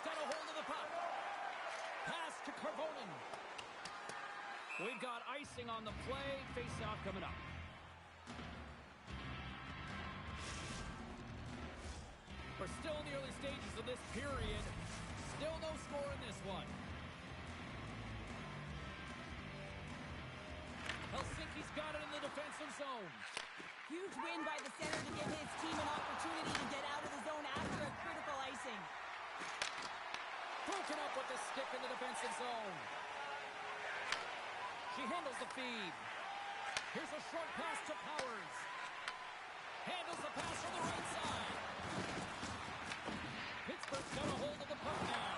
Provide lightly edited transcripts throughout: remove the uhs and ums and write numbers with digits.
got a hold of the puck. Pass to Carbonen. We've got icing on the play. Face-off coming up. We're still in the early stages of this period. Still no score in this one. Helsinki's got it in the defensive zone. Huge win by the center to give his team an opportunity to get out of the zone after a critical icing. Broken up with the stick in the defensive zone. She handles the feed. Here's a short pass to Powers. Handles the pass from the right side. Pittsburgh's got a hold of the puck now.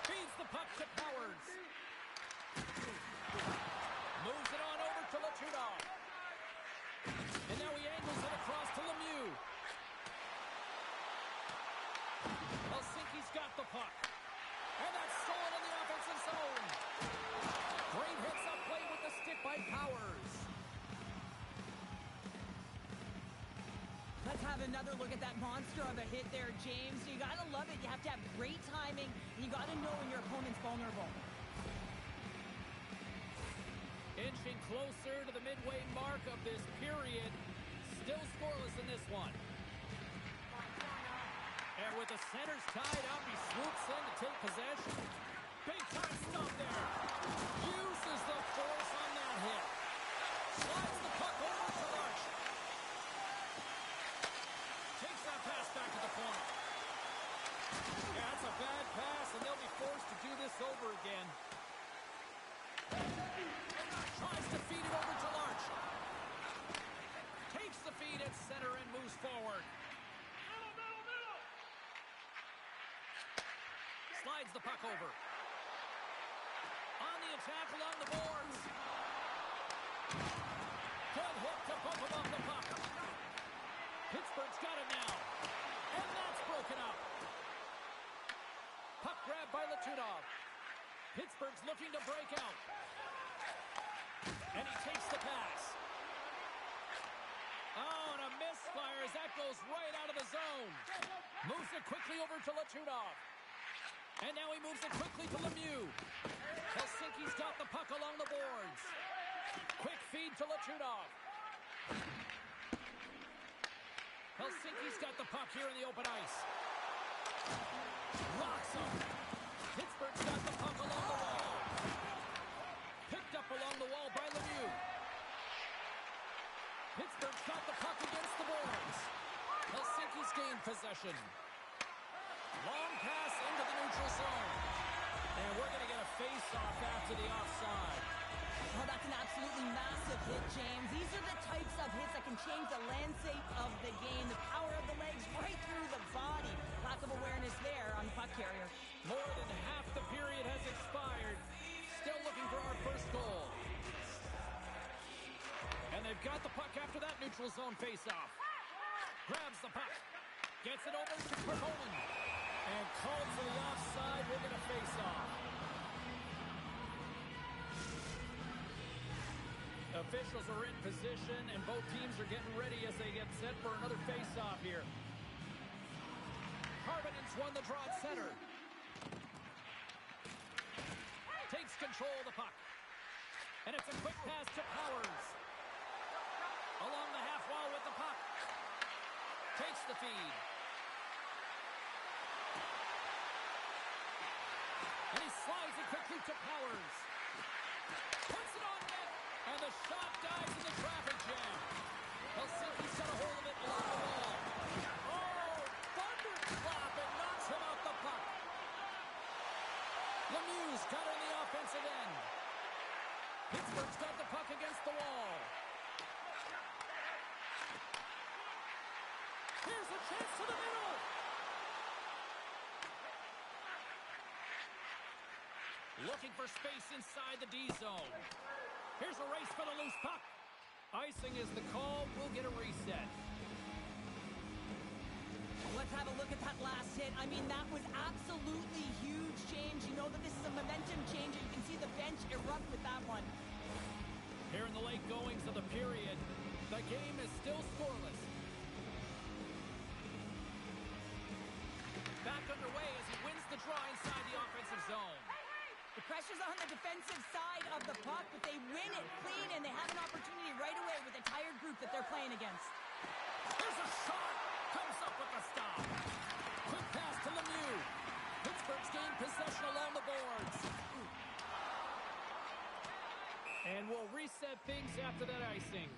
Feeds the puck to Powers. Moves it on over to Latudov. And now he angles it across to Lemieux. Helsinki's got the puck. And that's stolen in the offensive zone. Great hits up play with the stick by Powers. Let's have another look at that monster of a hit there, James. You gotta love it. You have to have great timing, and you gotta know when your opponent's vulnerable. Inching closer to the midway mark of this period. Still scoreless in this one. And with the centers tied up, he swoops in to take possession. Big time stop there. Uses the force on that hit. Slides the puck over to Rush. Takes that pass back to the point. Yeah, that's a bad pass, and they'll be forced to do this over again. Tries to feed it over to Larch. Takes the feed at center and moves forward. Slides the puck over. On the attack along the boards. Good hook to bump above the puck. Pittsburgh's got it now. And that's broken up. Puck grab by Latudov. Pittsburgh's looking to break out. And he takes the pass. Oh, and a misfire as that goes right out of the zone. Moves it quickly over to Latudov. And now he moves it quickly to Lemieux. Helsinki's got the puck along the boards. Quick feed to Latudov. Helsinki's got the puck here in the open ice. Rocks him. Pittsburgh's got the puck along the wall. Picked up along the wall by Lemieux. Pittsburgh's got the puck against the boards. Helsinki's gained possession. Long pass into the neutral zone. And we're going to get a face-off after the offside. Oh, that's an absolutely massive hit, James. These are the types of hits that can change the landscape of the game. The power of the legs right through the body. Lack of awareness there on the puck carrier. More than half the period has expired. Still looking for our first goal. And they've got the puck after that neutral zone face-off. Grabs the puck. Gets it over to Carbonen. And called for the offside. We're going to face off. Officials are in position, and both teams are getting ready as they get set for another face-off here. Carbonen's won the draw at center. Takes control of the puck. And it's a quick pass to Powers. Along the half wall with the puck. Takes the feed. And he slides it quickly to Powers. Puts it on net. And the shot dives in the traffic jam. Helsinki's got a hold of it along the wall. Oh, thunderclap, and knocks him out the puck. Lemieux's got it in the offensive end. Pittsburgh's got the puck against the wall. Here's a chance to the middle. Looking for space inside the D zone. Here's a race for the loose puck. Icing is the call. We'll get a reset. Let's have a look at that last hit. I mean, that was absolutely huge, James. You know that this is a momentum changer. You can see the bench erupt with that one. Here in the late goings of the period, the game is still scoreless. Back underway as he wins the draw inside the offensive zone. The pressure's on the defensive side of the puck, but they win it clean, and they have an opportunity right away with a tired group that they're playing against. There's a shot. Comes up with the stop. Quick pass to Lemieux. Pittsburgh's gained possession along the boards. And we'll reset things after that icing.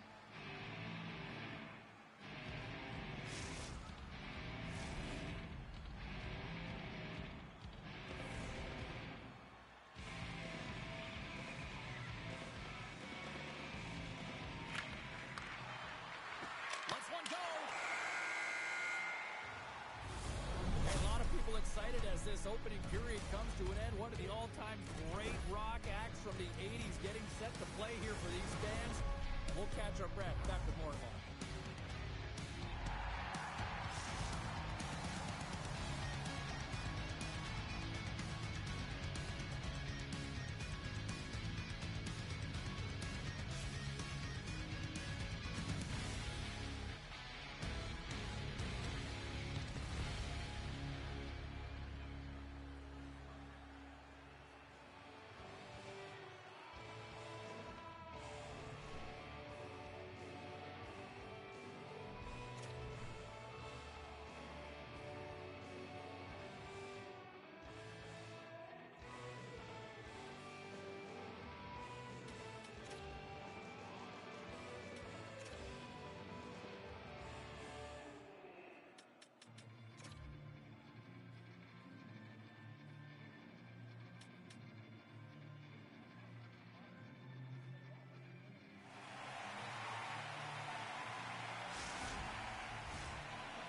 Let's one go. A lot of people excited as this opening period comes to an end. One of the all-time great rock acts from the 80s getting set to play here for these fans. We'll catch our breath. Back with more in a moment.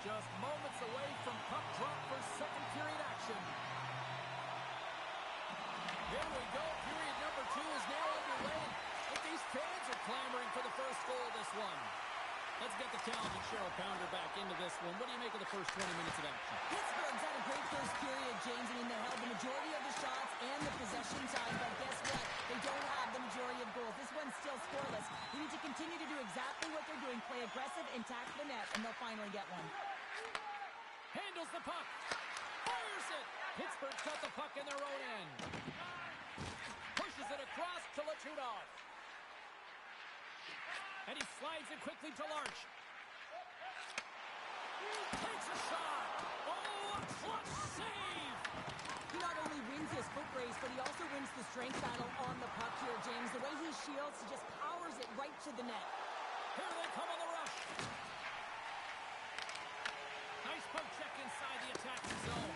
Just moments away from puck drop for second period action. Here we go. Period number 2 is now underway. But these fans are clamoring for the first goal of this one. Let's get the talented Cheryl Pounder back into this one. What do you make of the first 20 minutes of action? Pittsburgh's had a great first period, James. I mean, they held the majority of the shots and the possession time, but guess what? They don't have the majority of goals. This one's still scoreless. They need to continue to do exactly what they're doing, play aggressive and tack the net, and they'll finally get one. Handles the puck. Fires it. Pittsburgh's got the puck in their own end. Pushes it across to Lachudov. And he slides it quickly to Larch. Takes a shot. Oh, a clutch save. He not only wins his foot race, but he also wins the strength battle on the puck here, James. The way he shields, he just powers it right to the net. Here they come on the rush. Nice poke check inside the attacking zone.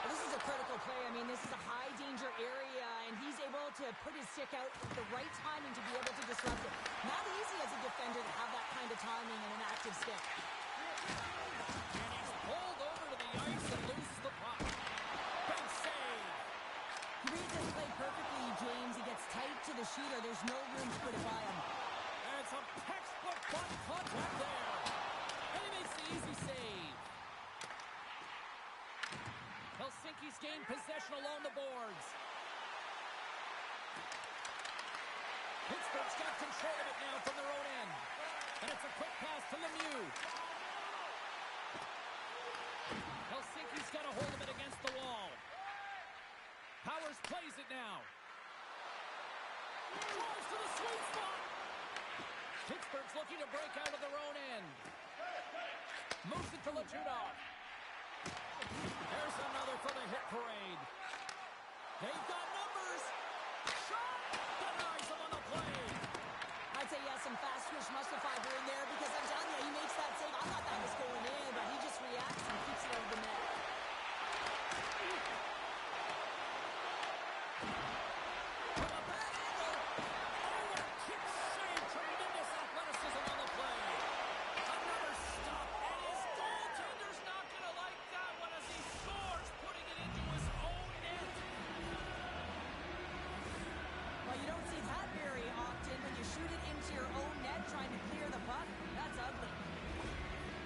Well, this is a critical play. I mean, this is a high-danger area, and he's able to put his stick out at the right timing to be able to disrupt it. Not easy as a defender to have that kind of timing and an active stick. And he's pulled over to the ice and loses the puck. Big save. He reads this play perfectly, James. He gets tight to the shooter. There's no room to put it by him. And some textbook body contact there. And he makes the easy save. Helsinki's gained possession along the boards. Pittsburgh's got control of it now from their own end. And it's a quick pass to Lemieux. Helsinki's got a hold of it against the wall. Powers plays it now. Drives to the sweet spot. Pittsburgh's looking to break out of their own end. Moves it to Lachudov. There's another for the hit parade. They've got numbers. Shot. Denies him on the play. I'd say, yeah, some fast twitch muscle fiber in there because I'm telling you, he makes that save. I thought that was going in, but he just reacts and keeps it over the net. From a bad angle. Oh, a kick save. Tremendous athleticism on the play. Another stop. And his goaltender's not going to like that one as he scores, putting it into his own net. Well, you don't see that very often when you shoot it into your own net trying to clear the puck. That's ugly.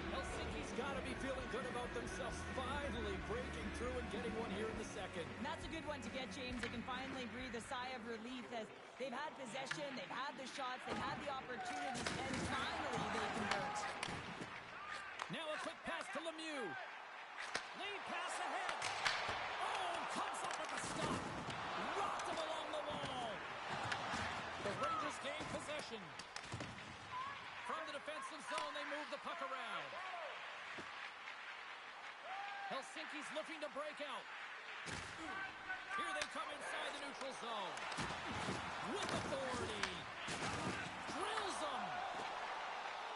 Helsinki's got to be feeling good about themselves, finally breaking through and getting one here in the second. And that's a good one to get, James. They can finally breathe a sigh of relief as they've had possession, they've had the shots, they've had the opportunities, and finally they convert. Now a quick pass to Lemieux. Lead pass ahead. Oh, just gained possession. From the defensive zone, they move the puck around. Helsinki's looking to break out. Here they come inside the neutral zone. With authority. Drills them.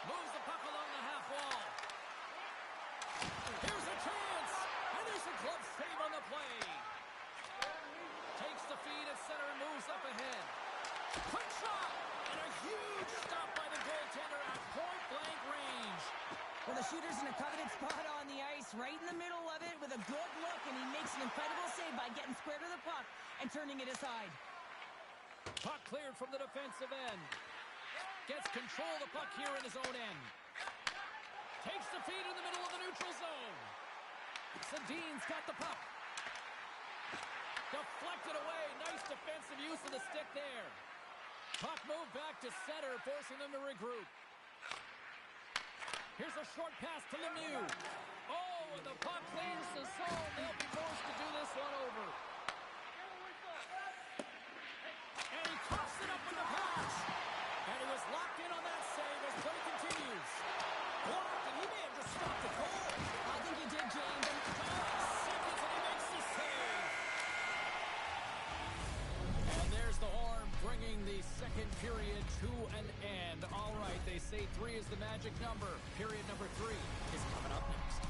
Moves the puck along the half wall. Here's a chance. And there's a glove save on the play. Takes the feed at center and moves up ahead. Quick shot. And a huge stop by the goaltender at point-blank range. Well, the shooter's in a coveted spot on the ice, right in the middle of it with a good look, and he makes an incredible save by getting square to the puck and turning it aside. Puck cleared from the defensive end. Gets control of the puck here in his own end. Takes the feed in the middle of the neutral zone. Sedin's got the puck. Deflected away. Nice defensive use of the stick there. Puck moved back to center, forcing them to regroup. Here's a short pass to Lemieux. Oh, and the puck clears the zone. They'll be forced to do this one over. And he coughs it up with the pass. And he was locked in on that save as play continues. Blocked, and he may have just stopped the goal. I think he did, James. 5 seconds, and he makes the save. And there's the horn, bringing the second period to an end. All right, they say 3 is the magic number. Period number 3 is coming up next.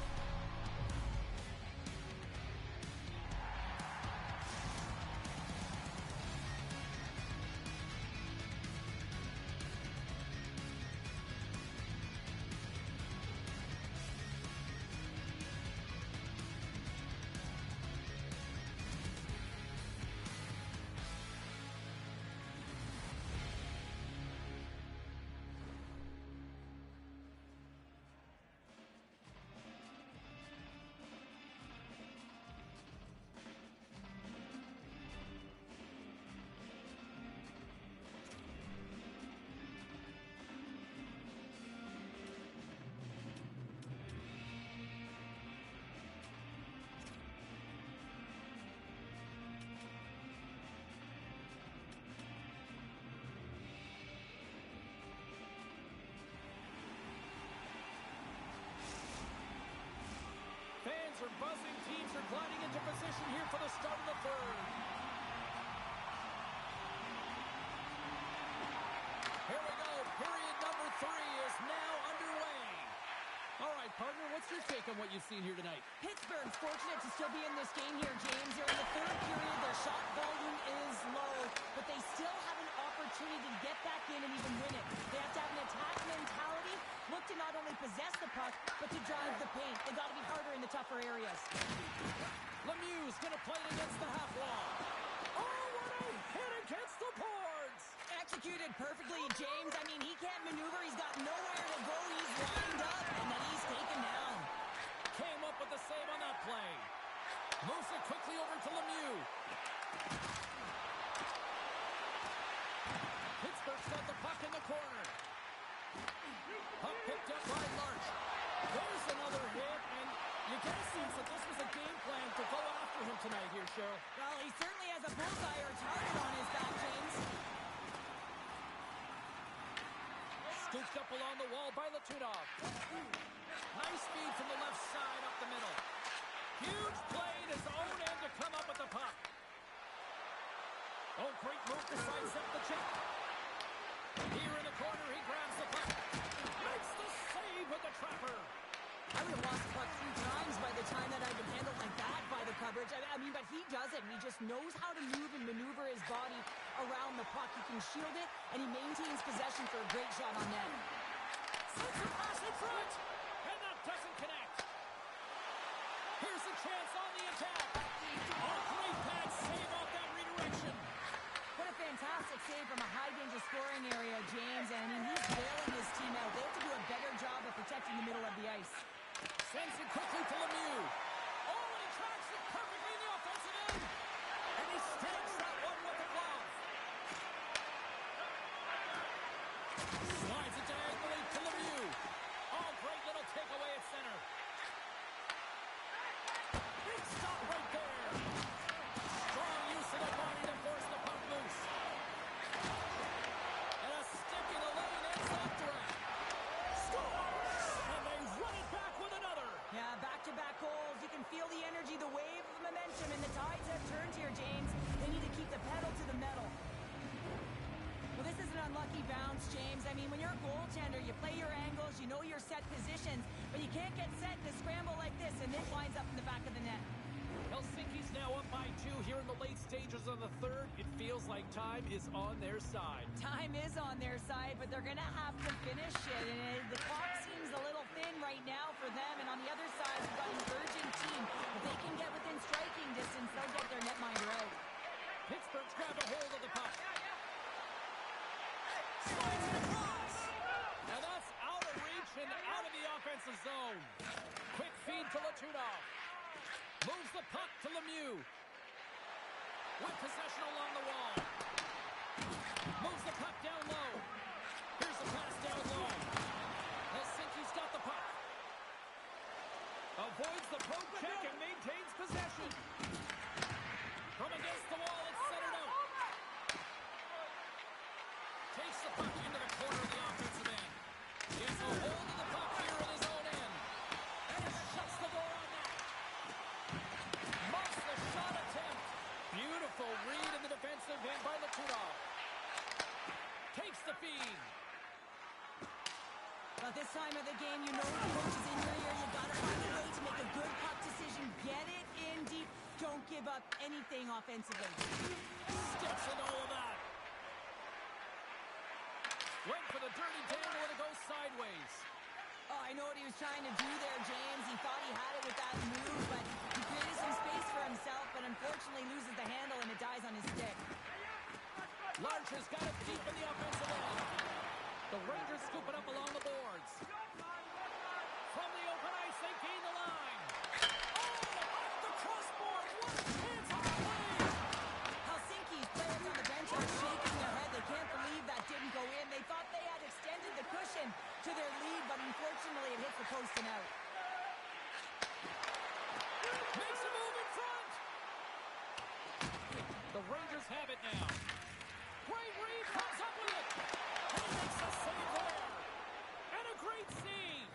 Fans are buzzing. Teams are gliding into position here for the start of the third. Here we go. Period number 3 is now underway. All right, partner, what's your take on what you've seen here tonight? Pittsburgh's fortunate to still be in this game here, James. They're in the third period. Their shot volume is low, but they still have an opportunity to get back in and even win it. They have to have an attack mentality, look to not only possess the puck, but to drive the paint. They got to be harder in the tougher areas. Lemieux's going to play it against the half wall. Oh, what a hit against the boards! Executed perfectly, James. I mean, he can't maneuver. He's got nowhere to go. He's lined up, and then he's taken down. Came up with the save on that play. Moves it quickly over to Lemieux. Pittsburgh's got the puck in the corner. Puck picked up by Larch. There's another hit, and you get a sense that this was a game plan to go after him tonight here, Cheryl. Well, he certainly has a bullseye or target on his back, James. Scooped up along the wall by Latunov. Nice feed from the left side up the middle. Huge play in his own end to come up with the puck. Oh, great move to sidestep the check. Here in the corner, he grabs the puck. Makes the save with the trapper. I would have lost the puck 3 times by the time that I've been handled like that by the coverage. I mean, but he does it. He just knows how to move and maneuver his body around the puck. He can shield it, and he maintains possession for a great shot on net. Sends a pass in front, and that doesn't connect. Here's a chance on the attack. Oh, great pad save off that redirection. What a fantastic save from a high-danger scoring area, James. And I mean, he's bailing his team out. They have to do a better job of protecting the middle of the ice. Sends it quickly to Lemieux. Oh, and he tracks it perfectly in the offensive end. And he stamps that one with the glove. Slides it diagonally to Lemieux. Oh, great little takeaway at center. Big stop right there. Strong use of the body to force the puck loose. back-to-back goals. You can feel the energy, the wave of momentum, and the tides have turned here, James. They need to keep the pedal to the metal. Well, this is an unlucky bounce, James. I mean, when you're a goaltender, you play your angles, you know your set positions, but you can't get set in a scramble like this, and it winds up in the back of the net. Helsinki's now up by 2 here in the late stages of the third. It feels like time is on their side. Time is on their side, but they're going to have to finish it. And the clock seems a little thin right now for them. And on the other side, we've got an urgent team. If they can get within striking distance, they'll get their netminder out. Pittsburgh's grabbed a hold of the puck. Slides it across. Now that's out of reach and out of the offensive zone. Quick feed to Latunov. Moves the puck to Lemieux. With possession along the wall. Moves the puck down low. Here's the pass down low. Helsinki's got the puck. Avoids the poke check and maintains possession. From against the wall, it's centered out. Takes the puck into the corner of the offensive end. Gets a hold of the puck here in his own end. And shuts the door on that. Muffs the shot attempt. Beautiful read in the defensive end by Latunov. Takes the feed. But this time of the game, you know the coach is in your ear. You got to find a way to make a good puck decision. Get it in deep. Don't give up anything offensively. Steps into all of that. Went for the dirty dangle and it goes sideways. Oh, I know what he was trying to do there, James. He thought he had it with that move, but he created some space for himself, but unfortunately loses the handle and it dies on his stick. Larcher's got it deep in the offensive end. The Rangers scoop it up along the boards. From the open ice, they gain the line. Oh, off the crossbar. What a chance on the play. Helsinki's players on the bench are shaking their head. They can't believe that didn't go in. They thought they had extended the cushion to their lead, but unfortunately it hits the post and out. Makes a move in front. The Rangers have it now. Great read, comes up with it. And makes a save there. And a great save.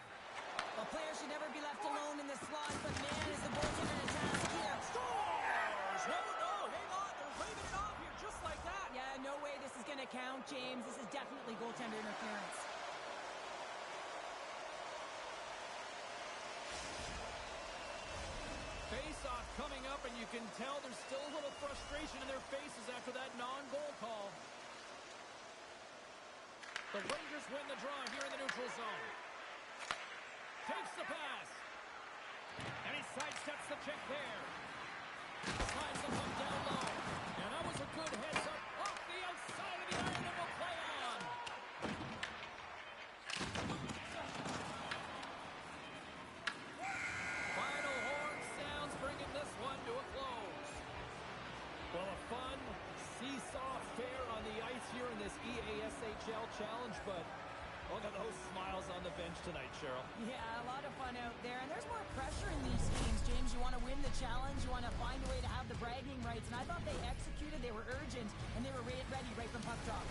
A player should never be left alone in the slot, but man, is the goaltender in a task here. Scores! No, hang on. They're waving it off here just like that. Yeah, no way this is going to count, James. This is definitely goaltender interference. Face-off coming up, and you can tell there's still a little frustration in their faces after that non-goal call. The Rangers win the draw here in the neutral zone. Takes the pass. And he sidesteps the check there. Slides the puck down low. And that was a good heads-up off the outside of the iron and will play on. Final horn sounds bringing this one to a close. Well, a fun seesaw affair on the ice here in this EASHL challenge, but look at those smiles on the bench tonight, Cheryl. Yeah, a lot of fun out there, and there's more pressure in these games, James. You want to win the challenge, you want to find a way to have the bragging rights, and I thought they executed, they were urgent, and they were ready right from puck drop.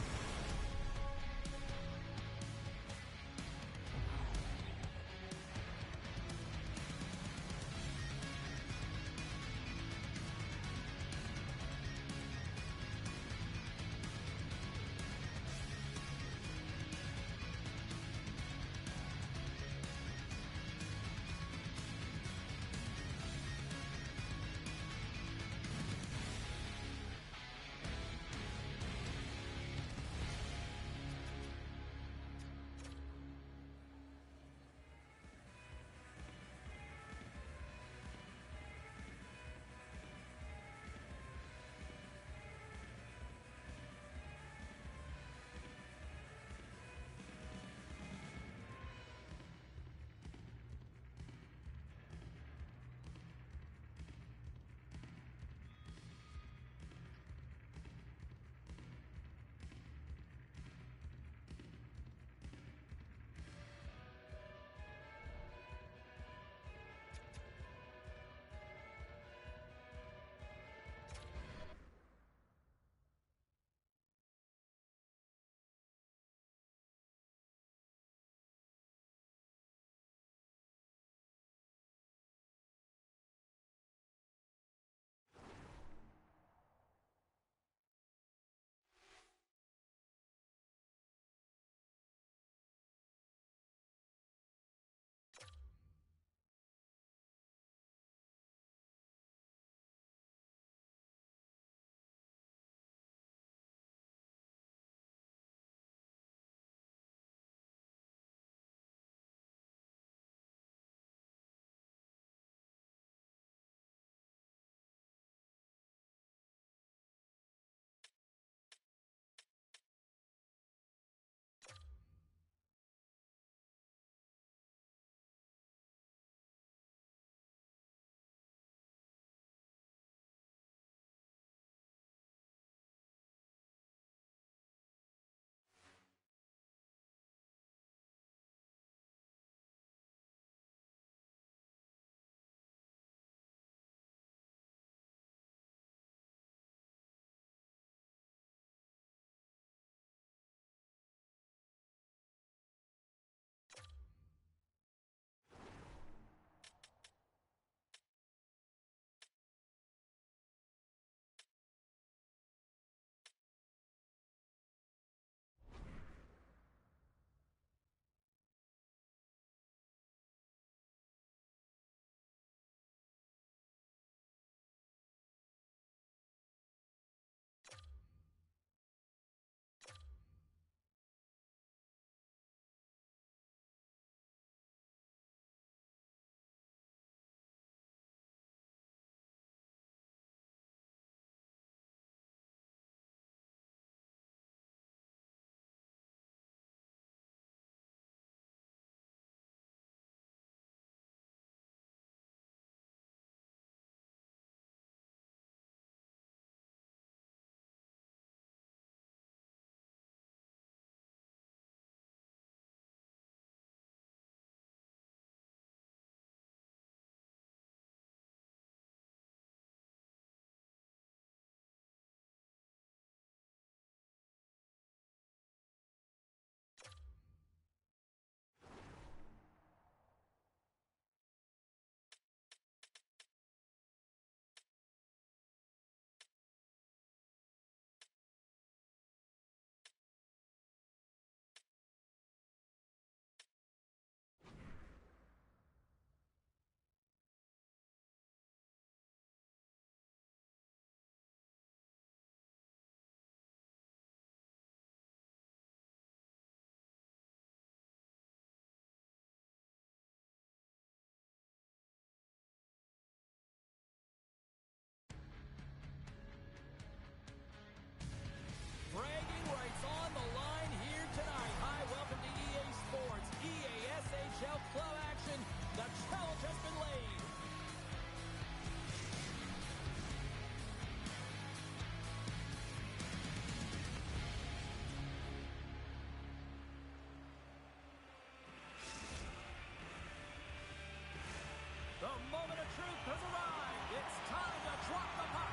The moment of truth has arrived. It's time to drop the puck.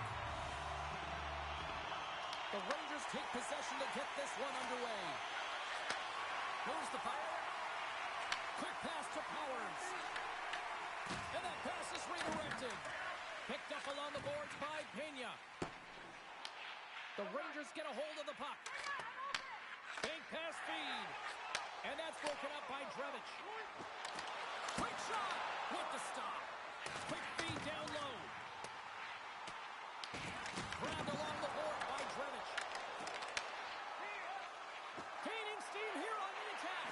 The Rangers take possession to get this one underway. Moves the puck. Quick pass to Powers. And that pass is redirected. Picked up along the boards by Pena. The Rangers get a hold of the puck. Bank pass feed. And that's broken up by Drevich. Quick shot with the stop. Quick feed down low. Grabbed along the board by Drevich. Gaining steam here on the attack.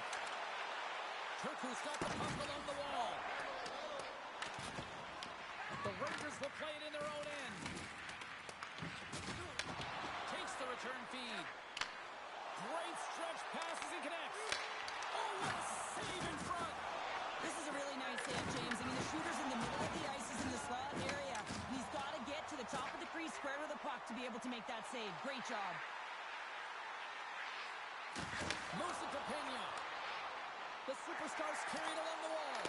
Turku's got the puck along the wall. The Rangers will play it in their own end. Takes the return feed. Great stretch passes and connects. Oh, what a save in front. This is a really nice save, James. I mean, the shooter's in the middle of the ice. He's in the slot area. He's got to get to the top of the crease, square to the puck to be able to make that save. Great job. Moves it to Pena. The Superstars carried along the wall.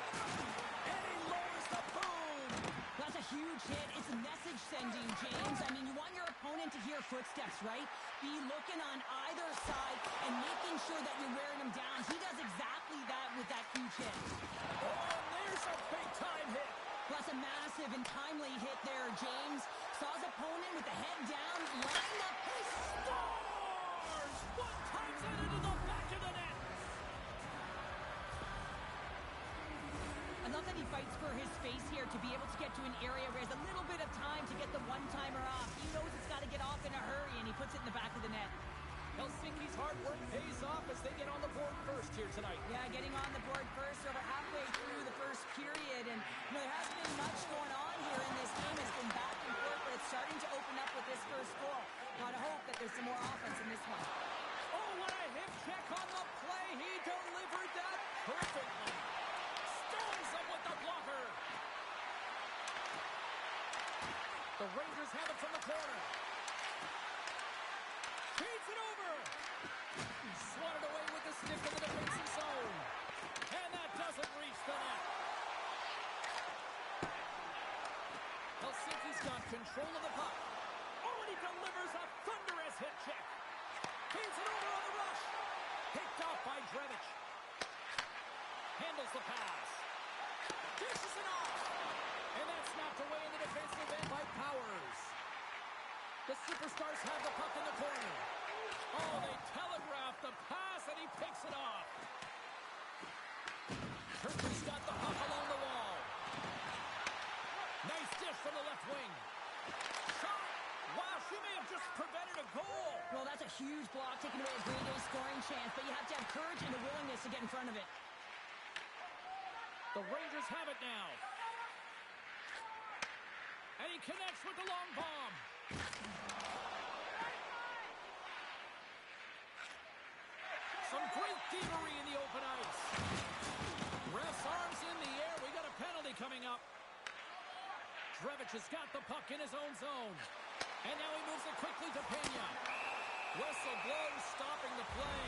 And he lowers the boom. That's a huge hit. It's a message sending, James. I mean, you want your opponent to hear footsteps, right? Be looking on either side and making sure that you're wearing him down. He does exactly that with that huge hit. Oh, and there's a big-time hit. Plus a massive and timely hit there, James. Saw his opponent with the head down, lined up. He scores! One times it into the back of the net. I love that he fights for his space here to be able to get to an area where he has a little bit of time to get the one-timer off. He knows it's got to get off in a hurry, and he puts it in the back of the net. Helsinki's hard work pays off as they get on the board first here tonight. Yeah, getting on the board first over halfway through the first period. And there hasn't been much going on here in this game. It's been back and forth, but it's starting to open up with this first goal. Gotta hope that there's some more offense in this one. Oh, what a hip check on the play. He delivered that perfectly. Stones him with the blocker. The Rangers have it from the corner. Feeds it over. Swatted away with the stick in the defensive zone. And that doesn't reach the net. Helsinki's got control of the puck. Oh, and he delivers a thunderous hit check. Feeds it over on the rush. Picked off by Drevich. Handles the pass. Dishes it off. And that's knocked away in the defensive end by Powers. The Superstars have the puck in the corner. Oh, they telegraph the pass, and he picks it off. Turku's got the puck along the wall. Nice dish from the left wing. Shot. Wow, she may have just prevented a goal. Well, that's a huge block, taking away a grade A scoring chance, but you have to have courage and the willingness to get in front of it. The Rangers have it now. And he connects with the long bomb. Some great thievery in the open ice. Ref's arms in the air. We got a penalty coming up. Drevich has got the puck in his own zone. And now he moves it quickly to Pena. Whistle blows, stopping the play.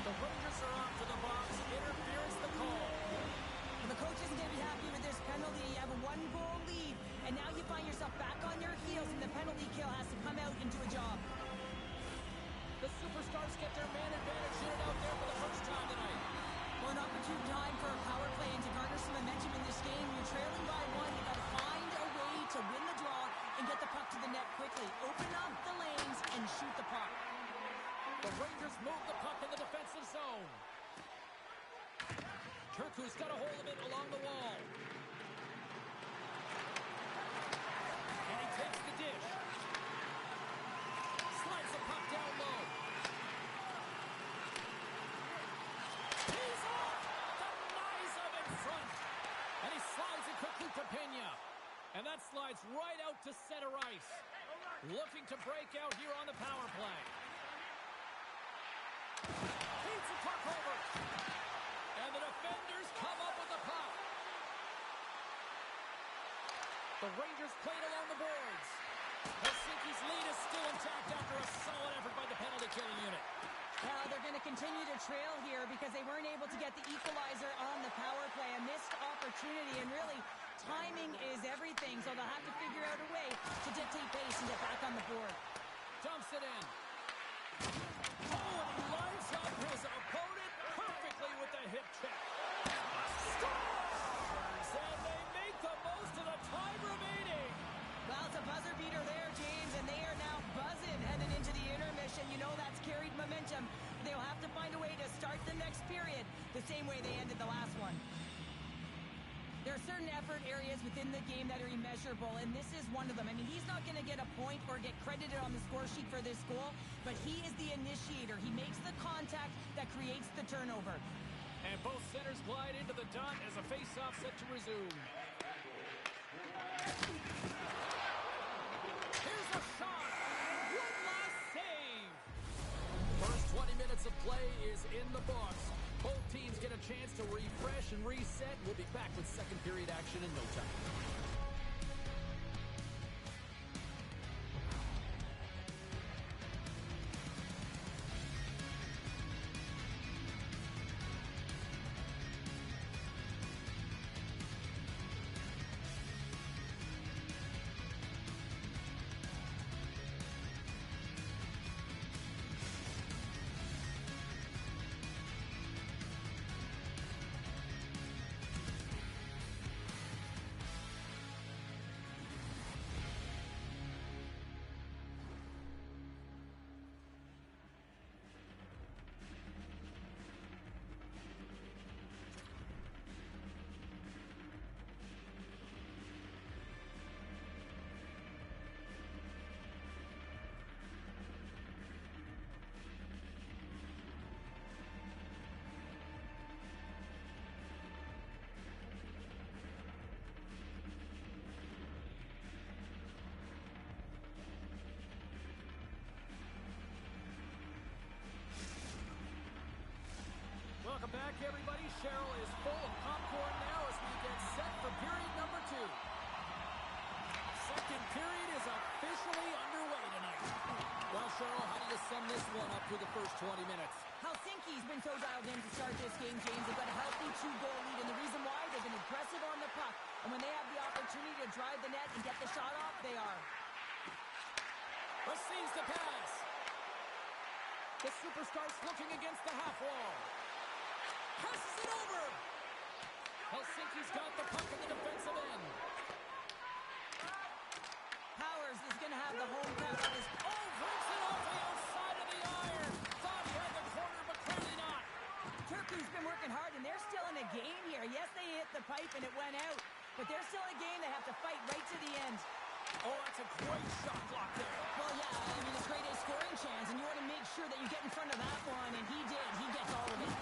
The Rangers are off to the box. Interference the call. Well, the coach isn't going to be happy with this penalty. You have a one-goal lead, and now you find yourself back on your heels, and the penalty kill has to come out and do a job. The Superstars get their man advantage unit out there for the first time tonight. Well, an opportune time for a power play and to garner some momentum in this game. You're trailing by one. You've got to find a way to win the draw and get the puck to the net quickly. Open up the lanes and shoot the puck. The Rangers move the puck in the defensive zone. Turku's got a hold of it along the wall. And he takes the dish. Slides the puck down low. He's off! Denies him in front. And he slides it quickly to Pena. And that slides right out to center ice. Looking to break out here on the power play. Feeds the puck over. And the defenders come up with the puck. The Rangers played along the boards. Helsinki's lead is still intact after a solid effort by the penalty-killing unit. Well, they're going to continue to trail here because they weren't able to get the equalizer on the power play. A missed opportunity, and really, time they'll have to figure out a way to dictate pace and get back on the board. Dumps it in. Oh, and he lines up his opponent perfectly with the hip check. Scores! And they make the most of the time remaining. Well, it's a buzzer beater there, James, and they are now buzzing headed into the intermission. You know that's carried momentum. They'll have to find a way to start the next period the same way they ended the last one. There are certain effort areas within the game that are immeasurable, and this is one of them. I mean, he's not going to get a point or get credited on the score sheet for this goal, but he is the initiator. He makes the contact that creates the turnover. And both centers glide into the dot as a face-off set to resume. Here's a shot, and one last save. First 20 minutes of play is in the books. Both teams get a chance to refresh and reset. We'll be back with second period action in no time. Welcome back, everybody. Cheryl is full of popcorn now as we get set for period number 2. Second period is officially underway tonight. Well, Cheryl, how do you sum this one up through the first 20 minutes? Helsinki's been so dialed in to start this game, James. They've got a healthy 2-goal lead, and the reason why, they've been aggressive on the puck. And when they have the opportunity to drive the net and get the shot off, they are. Receives the pass. The Superstars looking against the half wall. Passes it over. Helsinki's got the puck in the defensive end. Powers is going to have the home pass on his... Oh, breaks it off the outside of the iron. Thought he had the corner, but clearly not. Turku's been working hard, and they're still in a game here. Yes, they hit the pipe, and it went out. But they're still in a game. They have to fight right to the end. Oh, that's a great shot block there. Well, yeah, I mean, it's a grade A scoring chance, and you want to make sure that you get in front of that one, and he did. He gets all of it.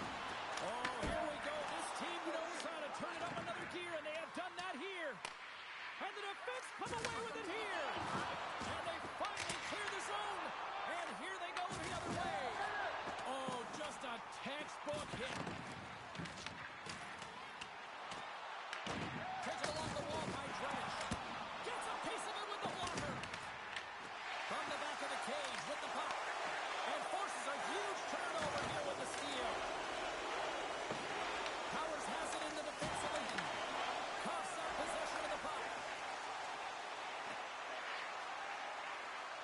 Oh, here we go. This team knows how to turn it up another gear, and they have done that here. And the defense come away with it here. And they finally clear the zone. And here they go the other way. Oh, just a textbook hit. Takes it along the wall by Dredge. Gets a piece of it with the blocker. From the back of the cage with the puck. And forces a huge turnover here with the steal. Powers has it in the defensive end. Coughs up possession of the puck.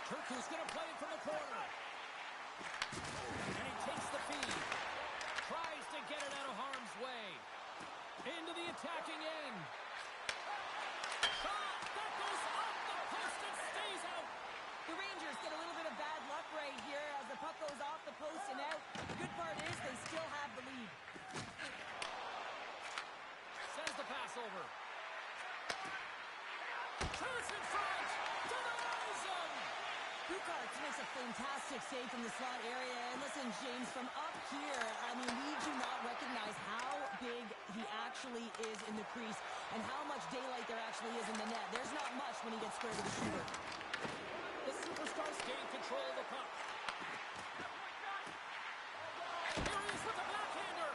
Turku's going to play it from the corner. And he takes the feed. Tries to get it out of harm's way. Into the attacking end. Shot! That goes off the post and stays out. The Rangers get a little bit of bad luck right here as the puck goes off the post and out. The good part is they still have the lead. Sends the pass over. Shoots in front. Denies him. Bukarts makes a fantastic save from the slot area. And listen, James, from up here, I mean, we do not recognize how big he actually is in the crease and how much daylight there actually is in the net. There's not much when he gets square to the shooter. The Superstars gain control of the puck. Here he is with the backhander.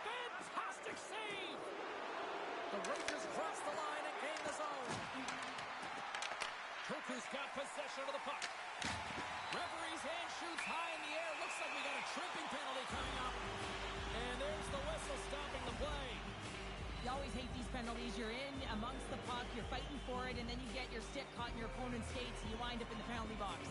Fantastic save. The Rangers cross the line and gain the zone. Turku's got possession of the puck. Referee's hand shoots high in the air. Looks like we got a tripping penalty coming up. And there's the whistle stopping the play. You always hate these penalties. You're in amongst the puck. You're fighting for it, and then you get your stick caught in your opponent's skates, and you wind up in the penalty box.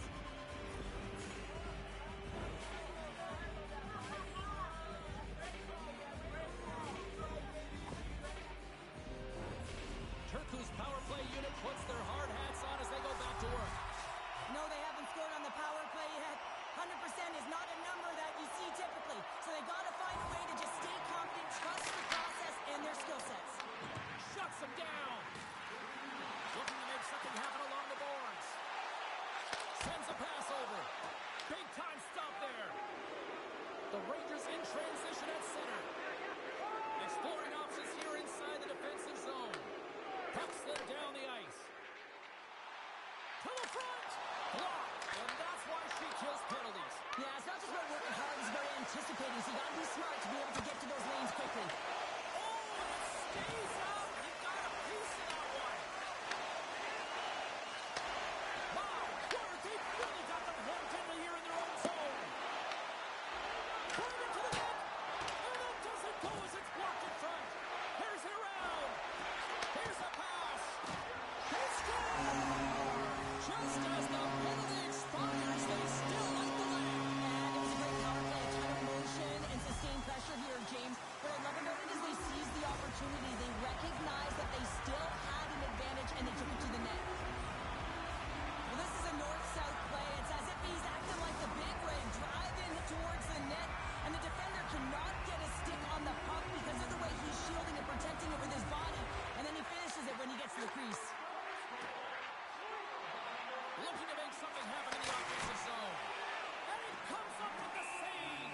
Turku's power play unit puts their hard hats on as they go back to work. No, they haven't scored on the power play yet. 100% is not a number that you see typically. So they got to find a way to just stay confident, trust the process and their skill sets. Shuts them down. Looking to make something happen along the boards. Sends a pass over. Big time stop there. The Rangers in transition at center. Exploring options here inside the defensive zone. Puck slid down the ice. To the front. Blocked. And that's why she kills penalties. Yeah, it's not just about working hard, it's about anticipating. So you got to be smart to be able to get to those lanes quickly. Oh, and it stays out. You got a piece of that one. Wow, they've really got them hemmed in here in their own zone. Put it into the net. And that doesn't go as it's blocked in front. Here's it around. Here's a pass. He scores! Just as the penalty expires, they still light the lamp. And it was a great power play, a ton of motion and sustained pressure here, James. What I love about it is they seized the opportunity. They recognized that they still had an advantage, and they took it to the net. Well, this is a north-south play. It's as if he's acting like the big ray, driving towards the net, and the defender cannot get a stick on the puck because of the way he's shielding and protecting it with his body, and then he finishes it when he gets to the crease. Looking to make something happen in the offensive zone. And it comes up with the save.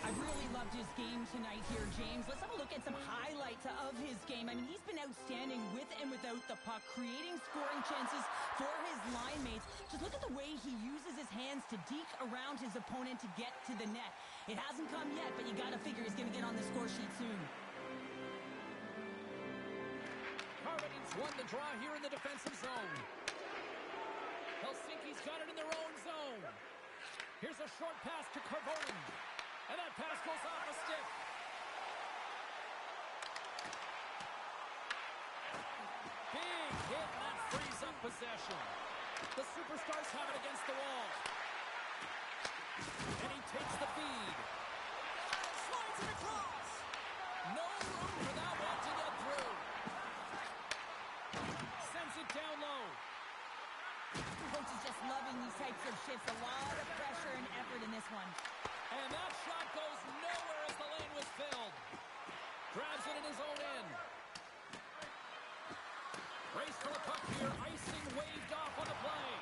I really loved his game tonight here, James. Let's have a look at some highlights of his game. I mean, he's been outstanding with and without the puck, creating scoring chances for his line mates. Just look at the way he uses his hands to deke around his opponent to get to the net. It hasn't come yet, but you got to figure he's going to get on the score sheet soon. Carvining's won the draw here in the defensive zone. Helsinki's got it in their own zone. Here's a short pass to Carvonen. And that pass goes off a stick. Big hit, and that frees up possession. The Superstars have it against the wall. And he takes the feed. Slides it across. No room for that one to get through. Sends it down low. Coach is just loving these types of shifts. A lot of pressure and effort in this one. And that shot goes nowhere as the lane was filled. Grabs it in his own end. Race for the puck here. Icing waved off on the play.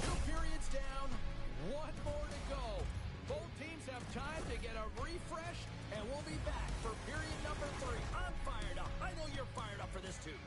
Two periods down. One more to go. Both teams have time to get a refresh, and we'll be back for period number 3. I'm fired up. I know you're fired up for this too.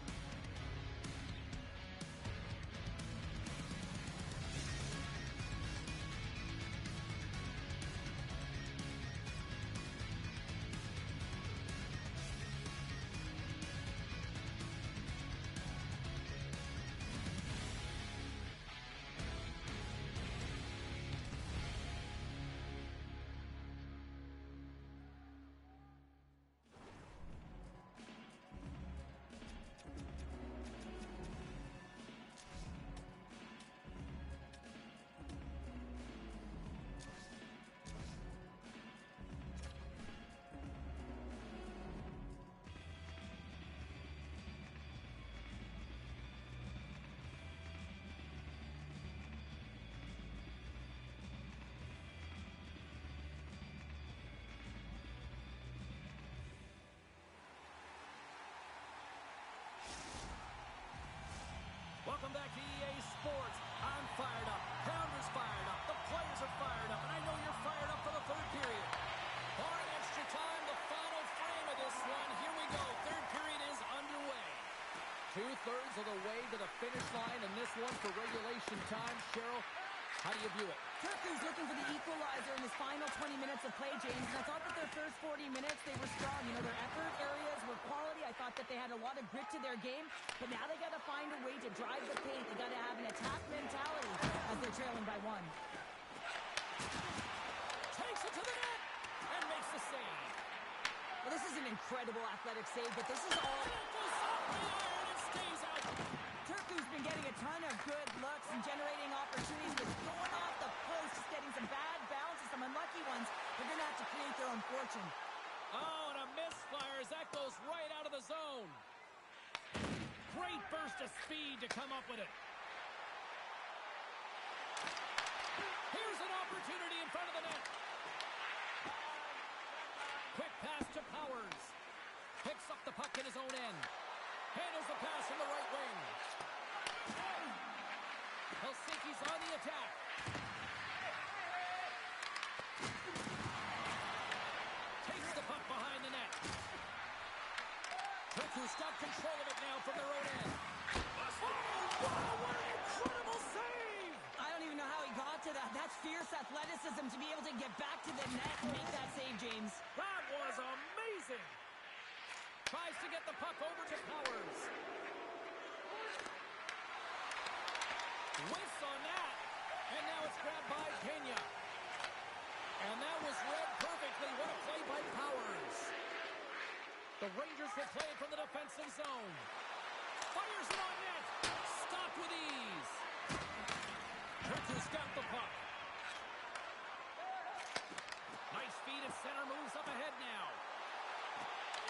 Welcome back to EA Sports. I'm fired up. Pounder's fired up. The players are fired up. And I know you're fired up for the third period. Barring extra time, the final frame of this one. Here we go. Third period is underway. 2/3 of the way to the finish line, and this one for regulation time. Cheryl, how do you view it? Turku's looking for the equalizer in his final 20 minutes of play, James. And I thought that their first 40 minutes, they were strong. You know, their effort areas were quality. I thought that they had a lot of grit to their game. But now they got to find a way to drive the paint. They got to have an attack mentality as they're trailing incredible athletic save, but this is all... And it goes off the iron and stays out. Turku's been getting a ton of good looks and generating opportunities, but going off the post, just getting some bad bounces, some unlucky ones. They're going to have to create their own fortune. Oh, and a misfire as that goes right out of the zone. Great burst of speed to come up with it. Here's an opportunity in front of the net. Quick pass to Powers. Picks up the puck in his own end. Handles the pass in the right wing. Helsinki's on the attack. Takes the puck behind the net. Turku's got control of it now from their own end. Oh, wow, what an incredible save! I don't even know how he got to that. That's fierce athleticism to be able to get back to the net and make that save, James. That was amazing! Tries to get the puck over to Powers. Whiffs on that. And now it's grabbed by Pena. And that was read perfectly. What a play by Powers. The Rangers will play it from the defensive zone. Fires it on net. Stopped with ease. Turku's got the puck. Nice feed at center. Moves up ahead now.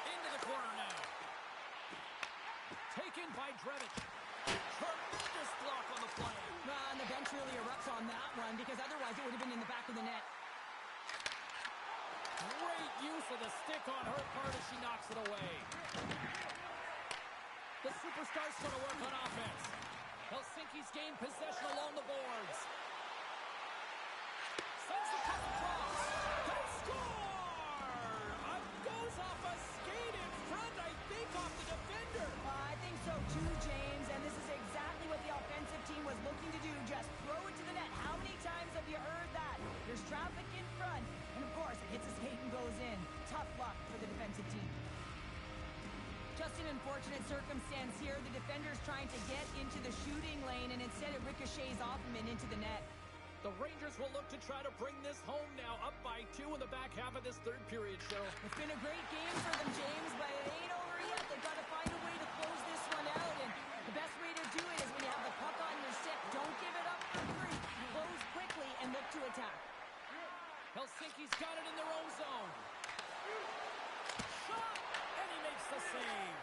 Into the corner now. Taken by Drevich. Tremendous block on the play. And the bench really erupts on that one because otherwise it would have been in the back of the net. Great use of the stick on her part as she knocks it away. The superstar's going to work on offense. Helsinki's gained possession along the boards. Sends the puck across. They score! Goes off a skate in front, I think, off the defender. I think so too, James, and this is exactly what the offensive team was looking to do. Just throw it to the net. How many times have you heard that? There's traffic in front, and of course it hits a skate and goes in. Tough luck for the defensive team. Just an unfortunate circumstance here. The defender's trying to get into the shooting lane, and instead it ricochets off him and into the net. The Rangers will look to try to bring this home now, up by 2 in the back half of this third period, show. It's been a great game for them, James, but it ain't over yet. They've got to find a way to close this one out, and the best way to do it is when you have the puck on your stick. Don't give it up for free. Close quickly and look to attack. Helsinki's got it in their own zone. Shot! And he makes the save.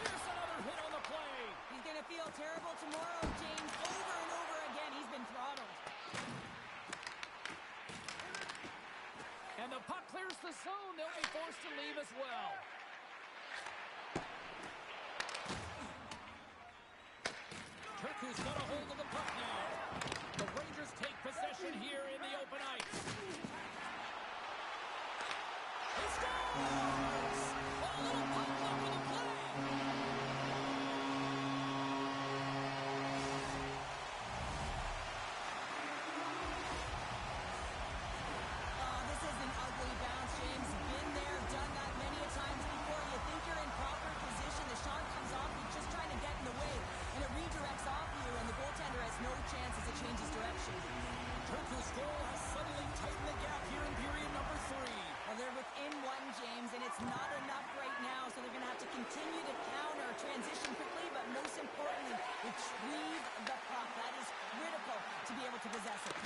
Here's another hit on the play. He's going to feel terrible tomorrow, James. Over and over again, he's been throttled. And the puck clears the zone. They'll be forced to leave as well. Turku's got a hold of the puck now. The Rangers take possession here in the open ice. He scores! A little puck luck with the play. This is an ugly bounce, James. Been there, done that many a times before. You think you're in proper position. The shot comes off. He's just trying to get in the way. And it redirects off you, and the goaltender has no chance as it changes direction. Turku's goal has suddenly tightened the gap here in period number 3. Well, they're within one, James, and it's not enough right now, so they're going to have to continue to counter, transition quickly, but most importantly, retrieve the puck. That is critical to be able to possess it.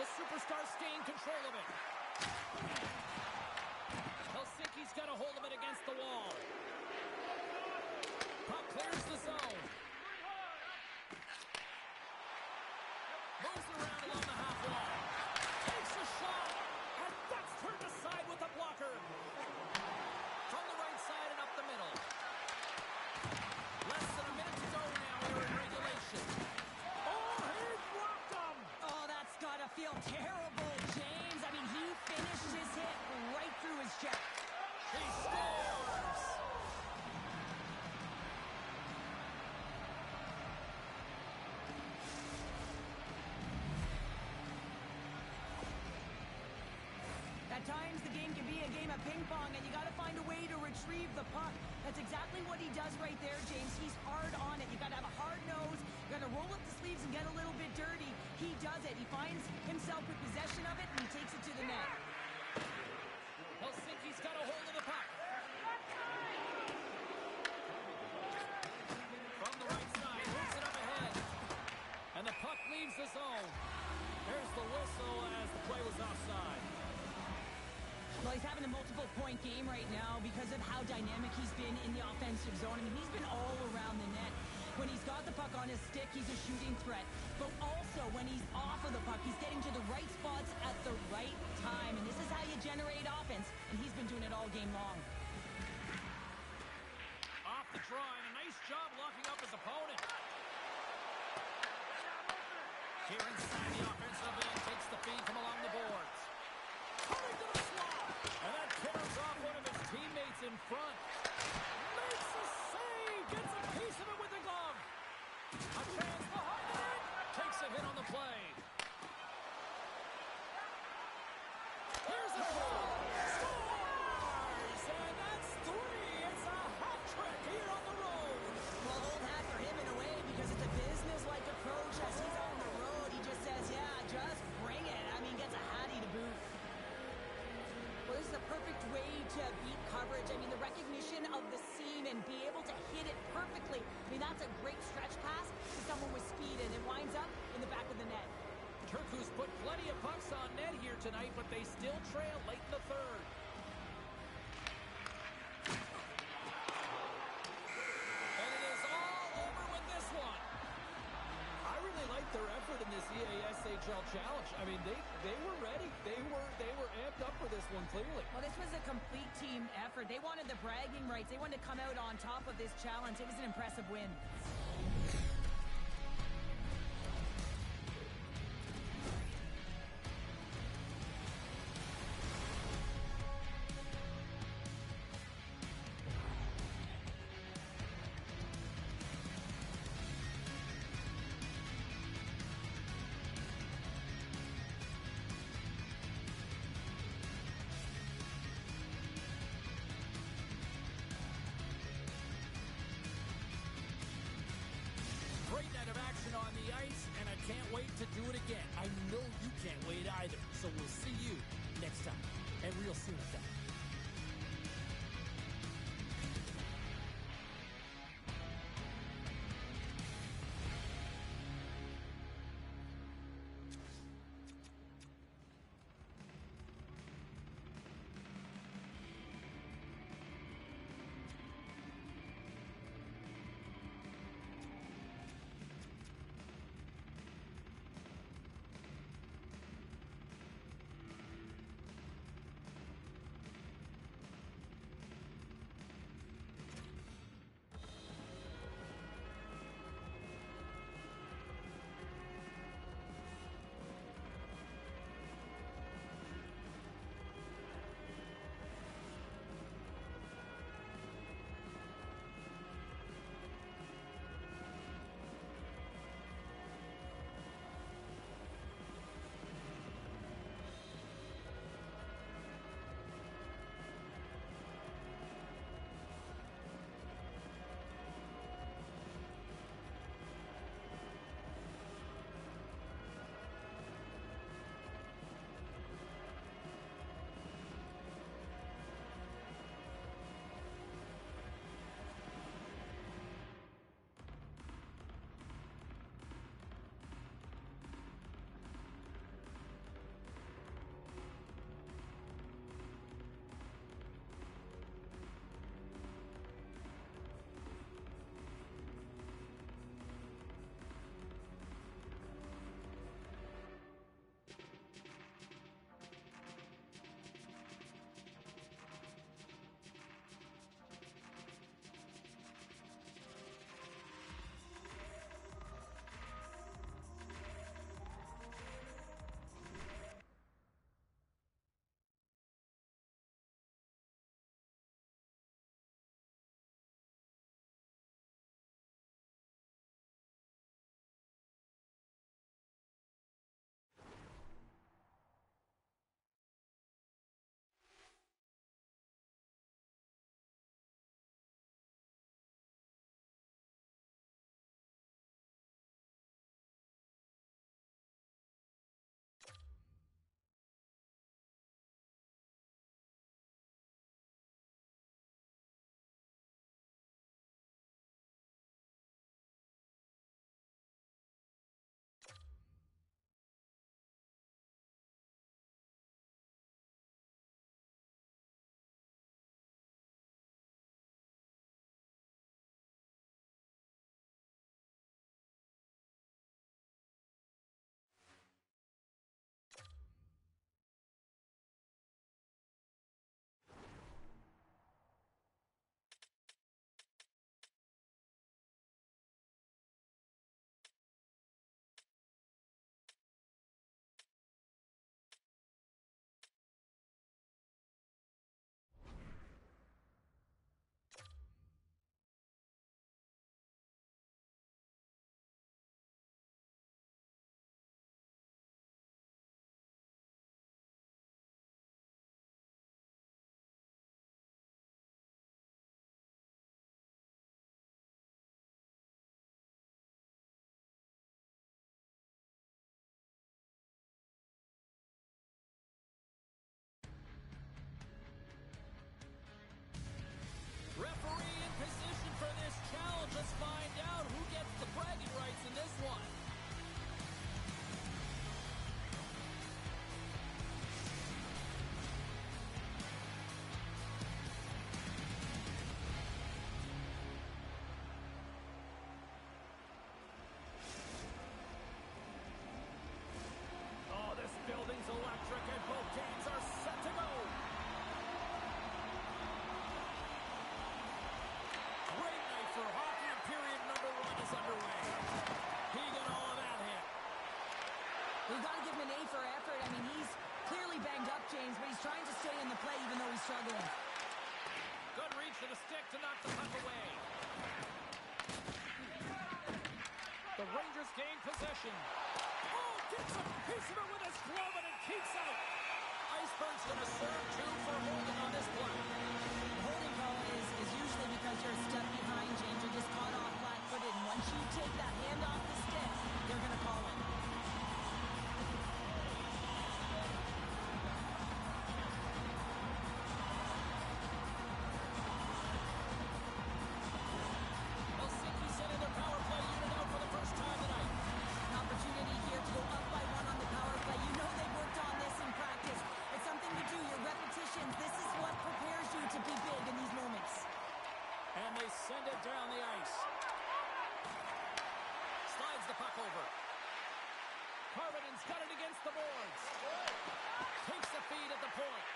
The superstars gain control of it. Helsinki's got a hold of it against the wall. Puck clears the zone. Moves around along the half wall. Takes a shot. And that's turned aside with a blocker. From the right side and up the middle. Less than a minute to go now here in regulation. Oh, he blocked him. Oh, that's got to feel terrible, James. I mean, he finished his hit right through his chest. He scores. At times, the game can be a game of ping pong, and you got to find a way to retrieve the puck. That's exactly what he does right there, James. He's hard on it. You got to have a hard nose. You got to roll up the sleeves and get a little bit dirty. He does it. He finds himself with possession of it, and he takes it to the net. different game right now because of how dynamic he's been in the offensive zone. I mean, he's been all around the net. When he's got the puck on his stick, he's a shooting threat. But also, when he's off of the puck, he's getting to the right spots at the right time. And this is how you generate offense, and he's been doing it all game long. Off the draw, and a nice job locking up his opponent. Here inside the offensive end, takes the feed from along the boards. Coming to the slot, and that tears off one of his teammates in front. Makes a save, gets a piece of it with the glove. A chance behind the net, takes a hit on the play. Here's a shot, scores, and that's 3. It's a hat trick here on the road. Well, old hat for him in a way because it's a business-like approach. As he's on the road, he just says, yeah, just bring it. I mean, gets a hattie to boot. Well, this is a perfect way to beat coverage. I mean, the recognition of the seam and be able to hit it perfectly. I mean, that's a great stretch pass to someone with speed, and it winds up in the back of the net. Turku's put plenty of pucks on net here tonight, but they still trail late in the third. And it is all over with this one. I really like their effort in this EASHL challenge. I mean, they were ready. They were amped up for this one, clearly. Well, this was a complete team effort. They wanted the bragging rights. They wanted to come out on top of this challenge. It was an impressive win. Great night of action on the ice, and I can't wait to do it again. I know you can't wait either. So we'll see you next time, and real soon at that. to knock the puck away. The Rangers gain possession. Oh, gets a piece of it with his glove and it keeps out. Iceberg's going to serve two for holding on this play. The holding call is usually because you're a step behind, James. You're just caught off flat-footed. And once you take that hand off the stick, they're going to call it. Helsinki sending their power play unit out for the first time tonight. An opportunity here to go up by one on the power play. You know they've worked on this in practice. It's something to do, your repetitions. This is what prepares you to be big in these moments. And they send it down the ice. Slides the puck over. Karvinen's got it against the boards. Takes the feed at the point.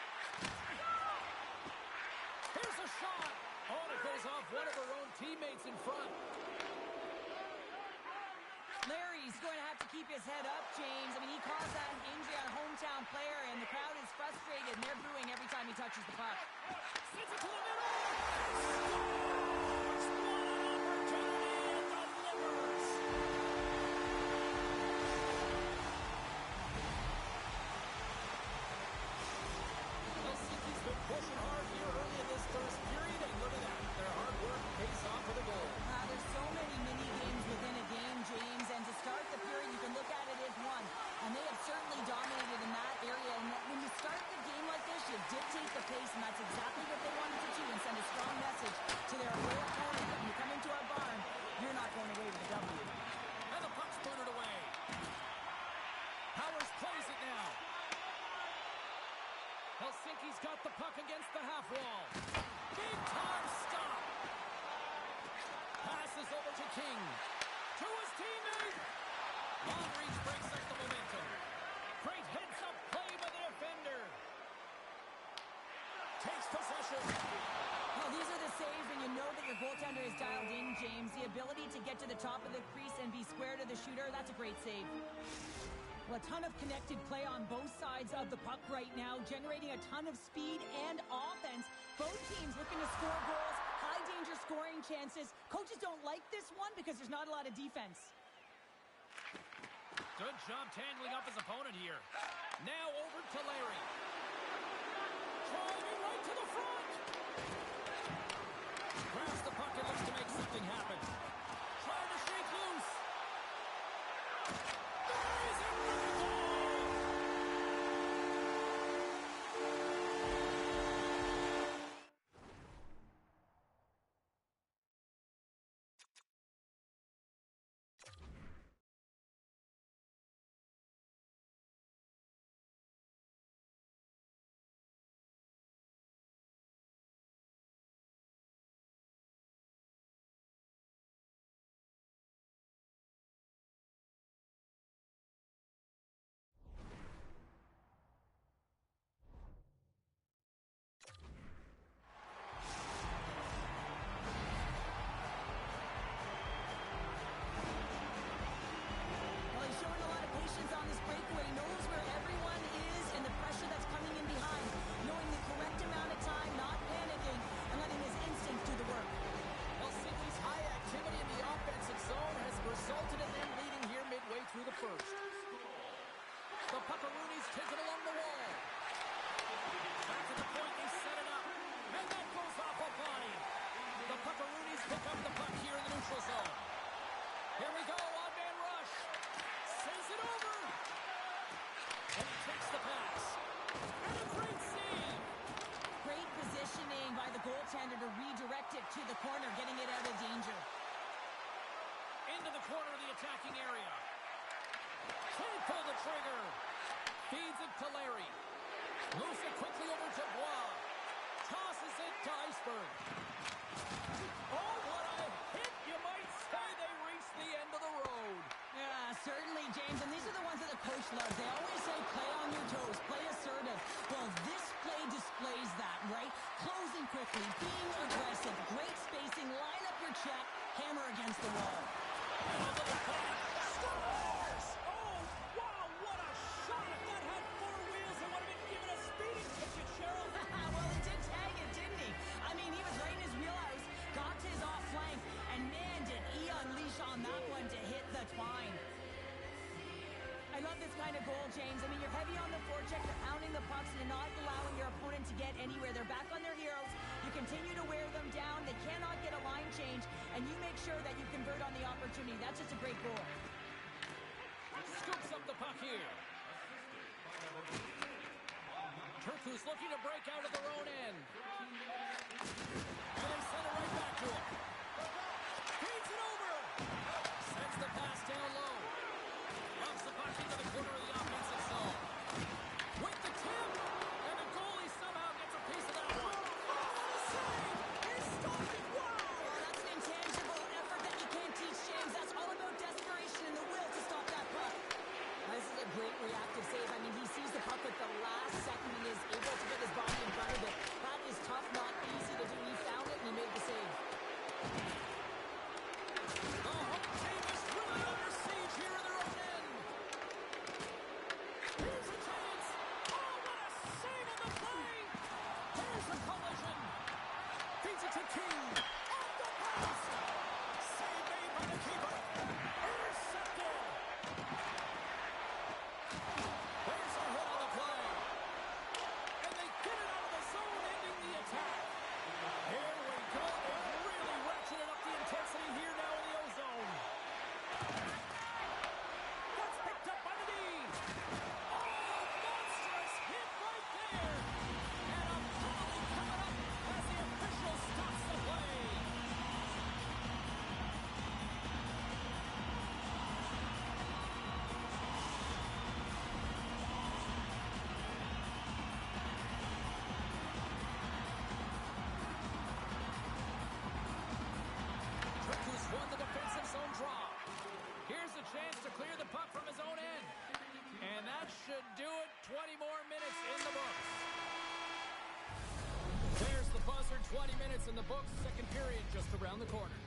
Here's a shot. Oh, and it goes off one of her own teammates in front. Larry's going to have to keep his head up, James. I mean, he caused that injury on a hometown player, and the crowd is frustrated, and they're booing every time he touches the puck. Sends it to the middle. Scores! What an opportunity and delivers. Helsinki's been pushing hard here early in this first period, and look at that. Their hard work pays off with a goal. There's so many mini games within a game, James, and to start the period, you can look at it as one, and they have certainly dominated in that area. And when you start the game like this, you dictate the pace, and that's exactly what they wanted to do, and send a strong message to their away opponent that when you come into our barn, you're not going away with a W. And the puck's booted away. Powers plays it now. Helsinki's got the puck against the half wall. Big time stop. Passes over to King. To his teammate. Long reach breaks up the momentum. Great heads-up play by the defender. Takes possession. Well, these are the saves when you know that your goaltender is dialed in, James. The ability to get to the top of the crease and be square to the shooter, that's a great save. Well, a ton of connected play on both sides of the puck right now, generating a ton of speed and offense. Both teams looking to score goals, high-danger scoring chances. Coaches don't like this one because there's not a lot of defense. Good job tangling up his opponent here. Now over to Larry. Driving right to the front. Grabs the puck and looks to make something happen. Trying to shake loose. Buries it with the goal. Well, he's showing a lot of patience on this breakaway. He knows where everyone is and the pressure that's coming in behind. Knowing the correct amount of time, not panicking, and letting his instincts do the work. Helsinki's high activity in the offensive zone has resulted in them leading here midway through the first. The Puckaroonies take it along the wall. Back to the point, they set it up. And that goes off a body. The Puckaroonies pick up the puck here in the neutral zone. Here we go, on-man rush. Sends it over. And he takes the pass. And a great save. Great positioning by the goaltender to redirect it to the corner, getting it out of danger. Into the corner of the attacking area. Can't pull the trigger. Feeds it to Larry. Moves it quickly over to Bois. Tosses it to Iceberg. Oh, what a hit, you might say. They reached the end of the road. Yeah, certainly, James. And these are the ones that the coach loves. They always say play on your toes, play assertive. Well, this play displays that, right? Closing quickly, being aggressive, great spacing, line up your check, hammer against the wall. And a little puck. Scores! Oh, wow, what a shot. If that had four wheels, it would have been given a speeding ticket, Cheryl. Well, he did tag it, didn't he? I mean, he was right in his wheelhouse. kind of goal, James. I mean, you're heavy on the forecheck, you're pounding the pucks, and you're not allowing your opponent to get anywhere. They're back on their heels. You continue to wear them down. They cannot get a line change, and you make sure that you convert on the opportunity. That's just a great goal. Scoops up the puck here. Turku's looking to break out of their own end. And they send it right back to him. Feeds it over. Sends the pass down low. Rubs the puck into the corner of the offensive zone. With the tip. And the goalie somehow gets a piece of that one. Save! He's stopped it! Wow! Oh, that's an intangible effort that you can't teach, James. That's all about desperation and the will to stop that puck. This is a great reactive save. I mean, he sees the puck at the last second and is able to get his body in front of it. That is tough, not easy to do. He found it and he made the save. The home team is really under siege here in their own end. Here's a chance. Oh, what a save on the play. Here's a collision. Feeds it to King. Off the post. Save made by the keeper. Intercepted. There's a hit on the play. And they get it out of the zone, ending the attack. Here we go. They're really ratcheting up the intensity here now in the O-zone. That's picked up by the D. Oh, monstrous hit right there. And a penalty coming up as the official stops the play. Turku's won the defensive zone draw. Here's a chance to clear the puck from his own end. And that should do it. 20 more minutes in the books. There's the buzzer. 20 minutes in the books. Second period just around the corner.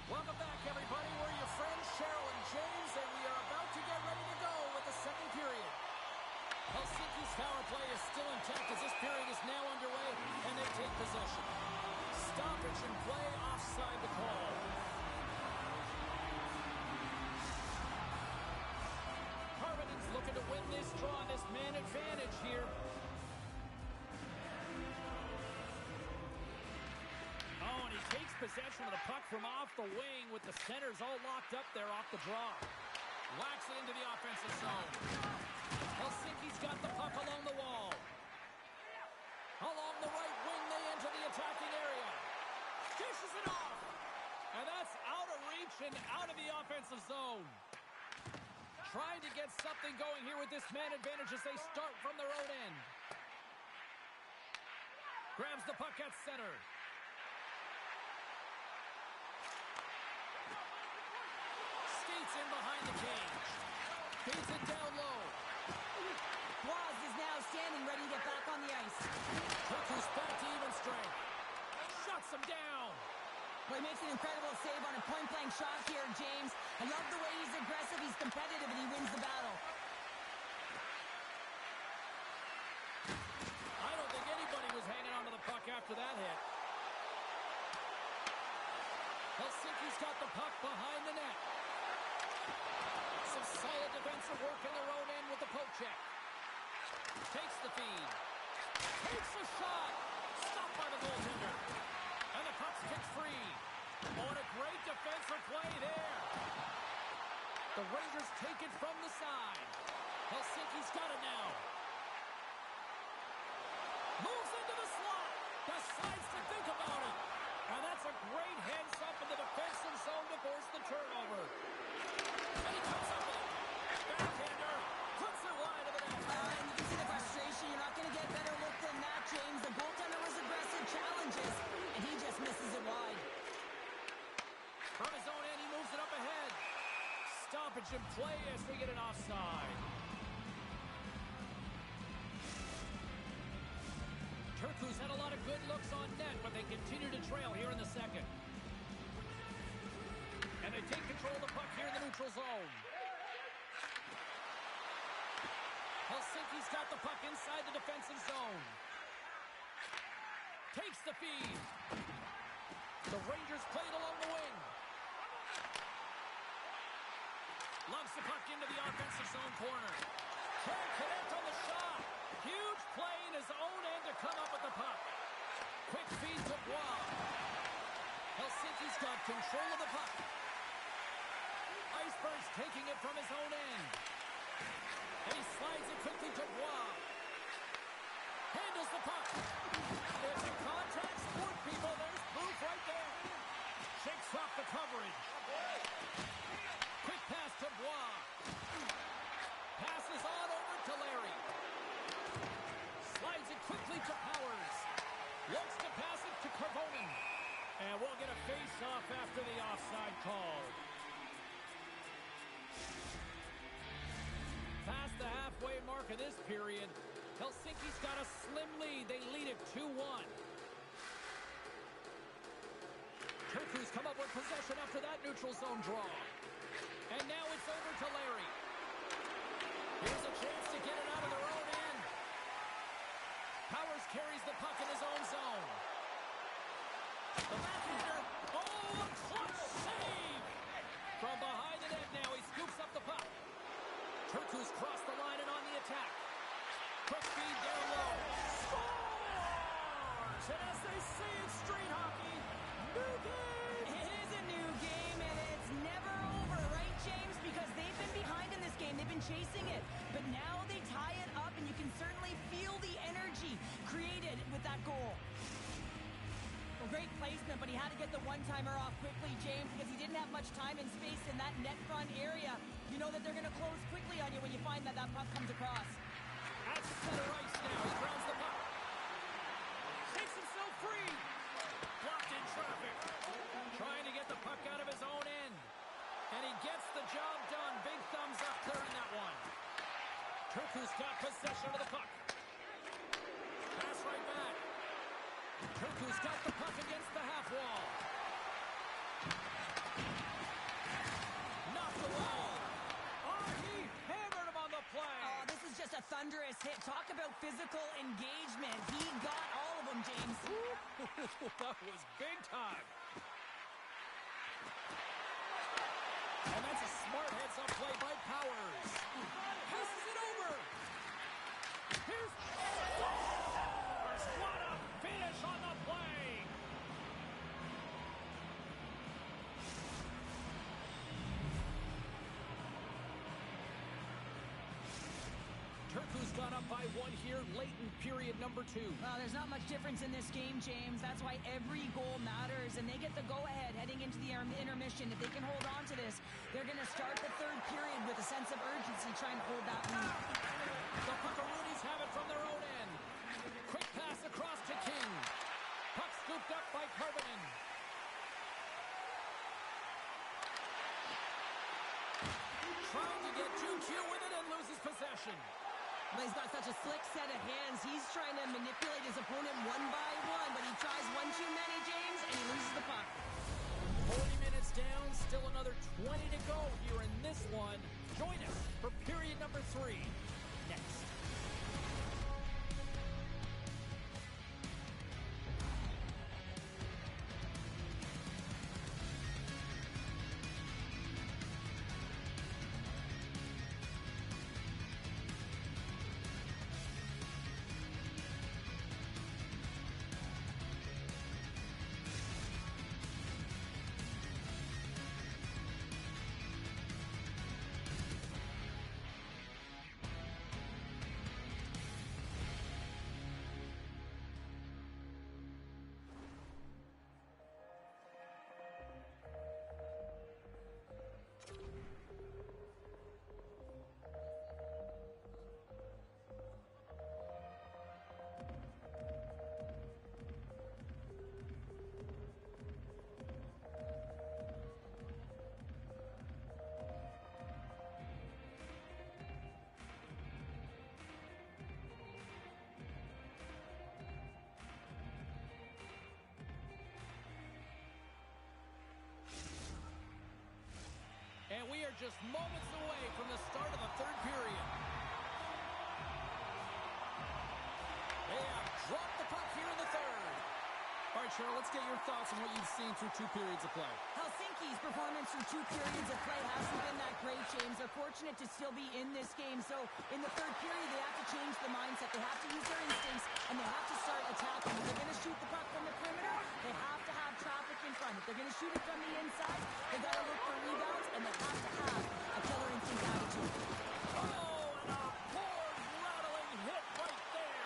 Welcome back, everybody. We're your friends, Cheryl and James, and we are about to get ready to go with the second period. Helsinki's power play is still intact as this period is now underway, and they take possession. Stoppage in play, offside the call. Harvinen's looking to win this draw, this man advantage here. Oh, and he takes possession of the puck from off the wing with the centers all locked up there off the draw. Whacks it into the offensive zone. Helsinki's got the puck along the wall. Along the right wing, they enter the attacking area. Dishes it off. And that's out of reach and out of the offensive zone. Trying to get something going here with this man advantage as they start from their own end. Grabs the puck at center. Skates in behind the cage. Feeds it down low. Waz is now standing ready to get back on the ice. Turku's back to even strength. Shuts him down. Well, he makes an incredible save on a point-blank shot here, James. I love the way he's aggressive, he's competitive, and he wins the battle. I don't think anybody was hanging onto the puck after that hit. Helsinki's got the puck behind the net. Some solid defensive work in their own end with the poke check. Takes the feed. Takes a shot. Stopped by the goaltender. And the puck's kicked free. Oh, and a great defensive play there. The Rangers take it from the side. Helsinki's got it now. Moves into the slot. Decides to think about it. And that's a great heads up in the defensive zone to force the turnover. And he comes up with it. Backhander. Puts it wide of the net. And you can see the frustration. You're not going to get a better look than that, James. The goaltender was aggressive challenges, and he just misses it wide. From his own end, he moves it up ahead. Stoppage in play as they get an offside. Turku's had a lot of good looks on net, but they continue to trail here in the second. And they take control of the puck here in the neutral zone. Helsinki's got the puck inside the defensive zone. Takes the feed. The Rangers play it along the wing. Loves the puck into the offensive zone corner. Can't connect on the shot. Huge play in his own end to come up with the puck. Quick feed to Bois. Helsinki's got control of the puck. Iceberg's taking it from his own end. And he slides it quickly to Bois. Handles the puck. It's a contact sport, people. There's proof right there. Shakes off the coverage. Quick pass to Bois. Passes on over to Larry. Slides it quickly to Powers. Looks to pass it to Carbonen. And we'll get a face-off after the offside call. Past the halfway mark of this period, Helsinki's got a slim lead. They lead it 2-1. Turku's come up with possession after that neutral zone draw. And now it's over to Larry. Here's a chance to get it out of their own end. Powers carries the puck in his own zone. The backhander. Oh, a clutch save! From behind the net now, he scoops up the puck. Turku's crossed the line and on the attack. Quick feed down low. Scores! And as they say in street hockey, new game! It is a new game, and it's never over, right, James? Because they've been behind in this game. They've been chasing it. But now they tie it up, and you can certainly feel the energy created with that goal. Well, great placement, but he had to get the one-timer off quickly, James, because he didn't have much time and space in that net front area. You know that they're going to close quickly on you when you find that that puck comes across. At center ice now, he grounds the puck. Takes himself free. Blocked in traffic. Trying to get the puck out of his own end. And he gets the job done. Big thumbs up clearing that one. Turku's got possession of the puck. Pass right back. Turku's got the puck against the half wall. Knocked away. Oh, he hammered him on the play. Oh, this is just a thunderous hit. Talk about physical engagement. He got all of them, James. That was big time. And that's a smart heads-up play by Powers. Passes it over. Here's Powers. What a finish on the play. Turku's gone up by one here late in period number 2. Well, there's not much difference in this game, James. That's why every goal matters, and they get the go-ahead heading into the intermission. If they can hold on to this, they're going to start the third period with a sense of urgency trying to hold that lead. The Puckaroonies have it from their own end. Quick pass across to King. Puck scooped up by Carbonen. Trying to get GQ with it and loses possession. But he's got such a slick set of hands. He's trying to manipulate his opponent one by one, but he tries one too many, James, and he loses the puck. 40 minutes down, still another 20 to go here in this one. Join us for period number 3 next. just moments away from the start of the third period. They have dropped the puck here in the third. All right, Cheryl, let's get your thoughts on what you've seen through 2 periods of play. Helsinki's performance through 2 periods of play hasn't been that great, James. They're fortunate to still be in this game. So in the third period, they have to change the mindset. They have to use their instincts, and they have to start attacking. If they're going to shoot the puck from the perimeter, they have to have traffic in front. If they're going to shoot it from the inside, they got to look for rebounds, and they have to have a killer instinct attitude. Oh, and a board-rattling hit right there.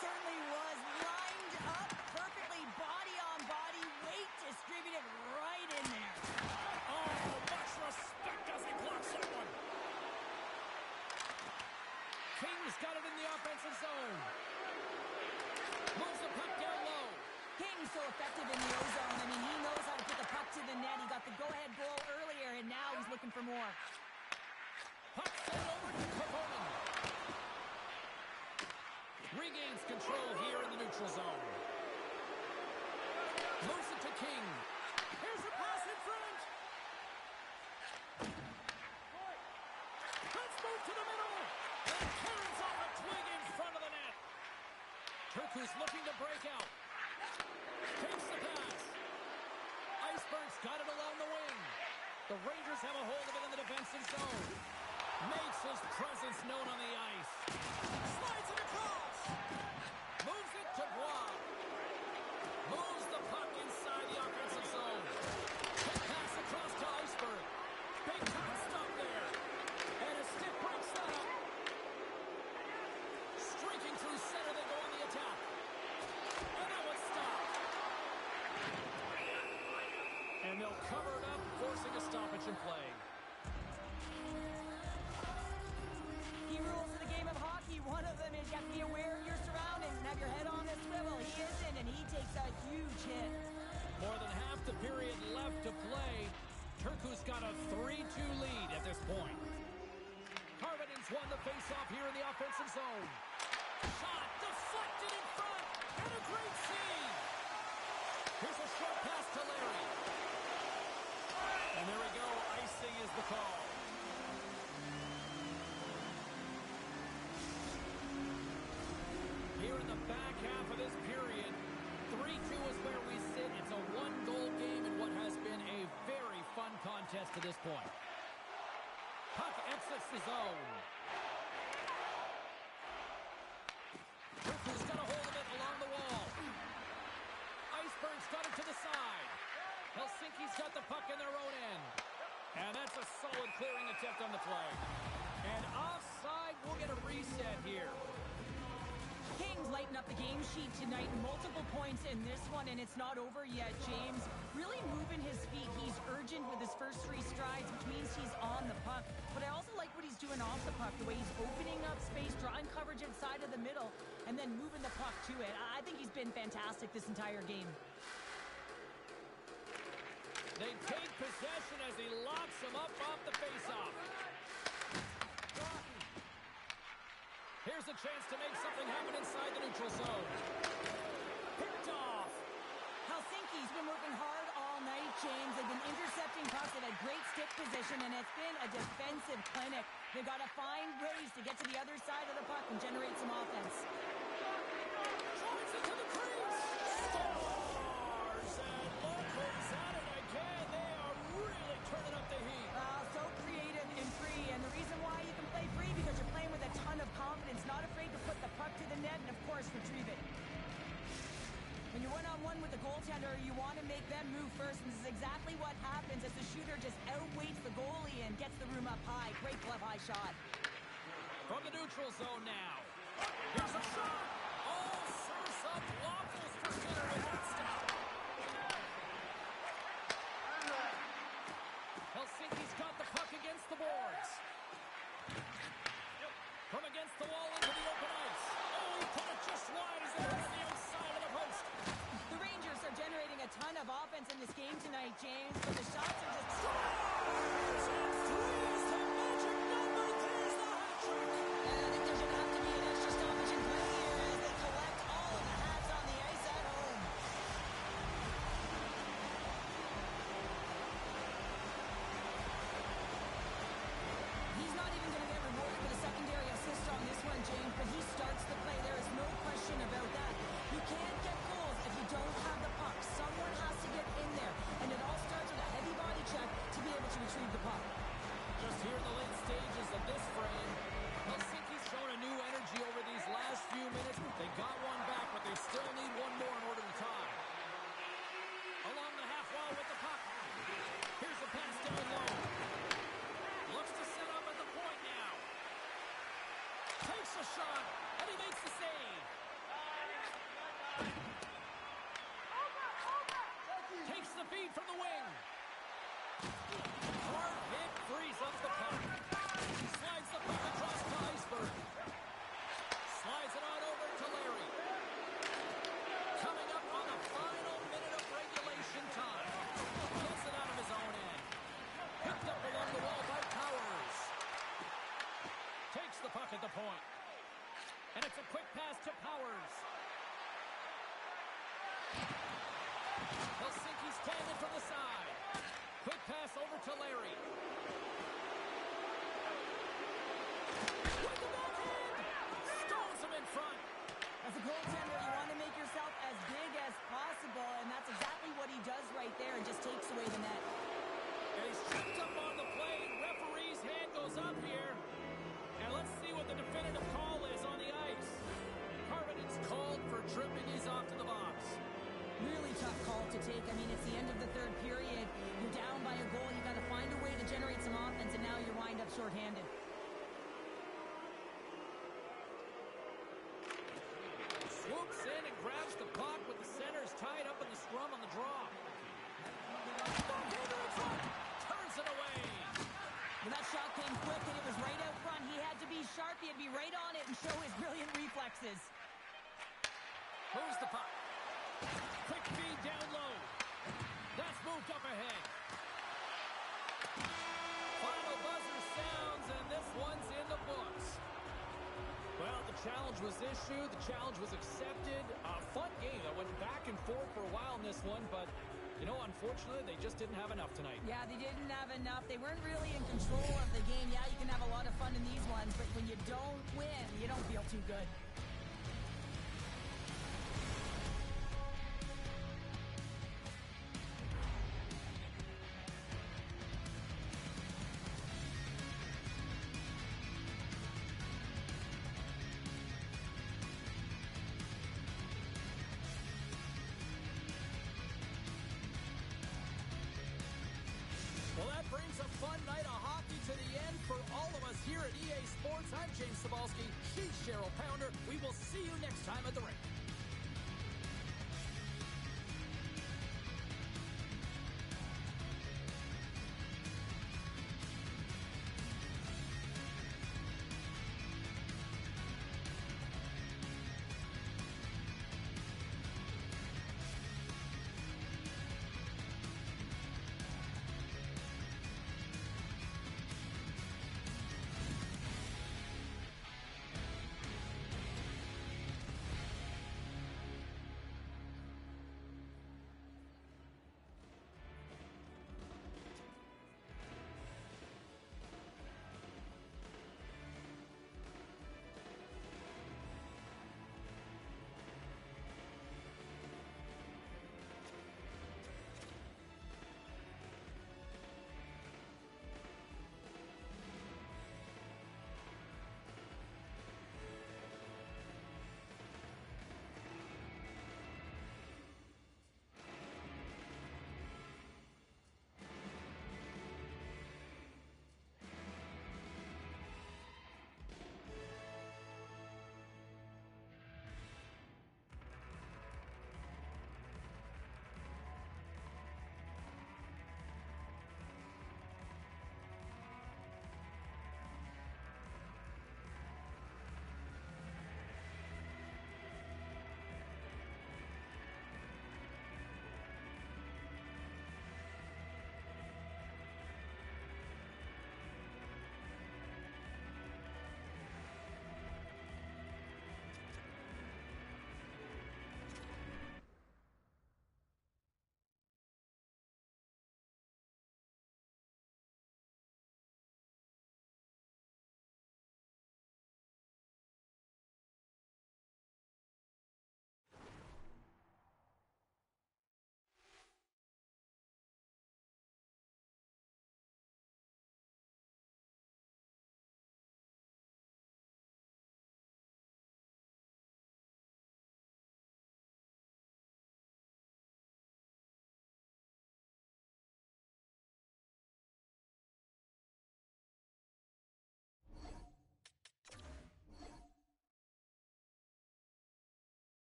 Certainly was lined up perfectly, body on body, weight distributed right in there. Oh, much respect as he blocks that one. King's got it in the offensive zone. Moves the puck down low. King's so effective in the O-zone. I mean, he knows how to put the puck to the net. He got the go-ahead goal earlier, and now he's looking for more. Puck sent over to Koponen. Regains control here in the neutral zone. Moves it to King. Here's a pass in front. Let's move to the middle. And turns off a twig in front of the net. Turku's looking to break out. Takes the pass. Iceberg's got it along the wing. The Rangers have a hold of it in the defensive zone. Makes his presence known on the ice. Slides it across. Moves it to Bois. Moves the puck inside the offensive zone. Quick pass across to Iceberg. Big time stop there. And a stick breaks that up. Streaking through center, they go on the attack. And that was stopped. And they'll cover it up, forcing a stoppage in play. Key rules of the game of hockey. One of them is you have to be aware of your surroundings and have your head on a swivel. He isn't, and he takes a huge hit. More than half the period left to play. Turku's got a 3-2 lead at this point. Harvinen's won the faceoff here in the offensive zone. Shot deflected in front, and a great save. Here's a short pass to Larry. And there we go, icing is the call. Here in the back half of this period, 3-2 is where we sit. It's a 1-goal game in what has been a very fun contest to this point. Puck exits the zone. Turku's got a hold of it along the wall. Iceberg's got it to the side. Helsinki's got the puck in their own end. And that's a solid clearing attempt on the play. And offside, we'll get a reset here. Kings lighten up the game sheet tonight. Multiple points in this one, and it's not over yet, James. Really moving his feet. He's urgent with his first 3 strides, which means he's on the puck. But I also like what he's doing off the puck, the way he's opening up space, drawing coverage inside of the middle, and then moving the puck to it. I think he's been fantastic this entire game. They take possession as he locks him up off the faceoff. Here's a chance to make something happen inside the neutral zone. Picked off. Helsinki's been working hard all night, James. They've been intercepting pucks. They've had great stick position, and it's been a defensive clinic. They've got to find ways to get to the other side of the puck and generate some offense. Drives it to the crease. Stars, and look who's at it again. They are really turning up the heat. So creative and free, and the reason why you can play free because you're playing with a ton of confidence, not afraid to put the puck to the net and, of course, retrieve it. When you're one-on-one with the goaltender, you want to make them move first, and this is exactly what happens as the shooter just outweights the goalie and gets the room up high. Great glove-high shot. From the neutral zone now. Here's a shot. Oh, serves up waffles for Skinner with that stop. Helsinki's got the puck against the boards. From against the wall into the open ice. Oh, he put it just wide as it hits the outside of the post. The Rangers are generating a ton of offense in this game tonight, James, but the shots are just... Scores! And 3 is the magic number. There's the hat trick. And I think there's going to have to be an extra stoppage in play here as they collect all of the hats on the ice at home. a shot, and he makes the save. Takes the feed from the wing. Hard hit frees up the puck. Slides the puck across to Iceberg. Slides it on over to Larry. Coming up on the final minute of regulation time. Gets it out of his own end. Picked up along the wall by Powers. Takes the puck at the point. And it's a quick pass to Powers. Helsinki's standing from the side. Quick pass over to Larry. With the backhand! Stones him in front. As a goaltender, you want to make yourself as big as possible, and that's exactly what he does right there and just takes away the net. And he's tripped up on the play. Referee's hand goes up here. And let's see what the definitive call is on the ice. Harvinen's called for tripping. He's off to the box. Really tough call to take. I mean, it's the end of the third period. You're down by a goal. You got to find a way to generate some offense, and now you wind up shorthanded. Swoops in and grabs the puck with the centers tied up in the scrum on the draw. Turns it away. Well, that shot came quick, and it was right out front. He had to be sharp. He had to be right on it and show his brilliant reflexes. Moves the puck. Quick feed down low. That's moved up ahead. Final buzzer sounds, and this one's in the books. Well, the challenge was issued. The challenge was accepted. A fun game that went back and forth for a while in this one, but, you know, unfortunately, they just didn't have enough tonight. Yeah, they didn't have enough. They weren't really in control of the game. Yeah, you can have a lot of fun in these ones, but when you don't win, you don't feel too good. Well, that brings a fun night of hockey to the end for all of us here at EA Sports. I'm James Cybulski. She's Cheryl Pounder. We will see you next time at the rink.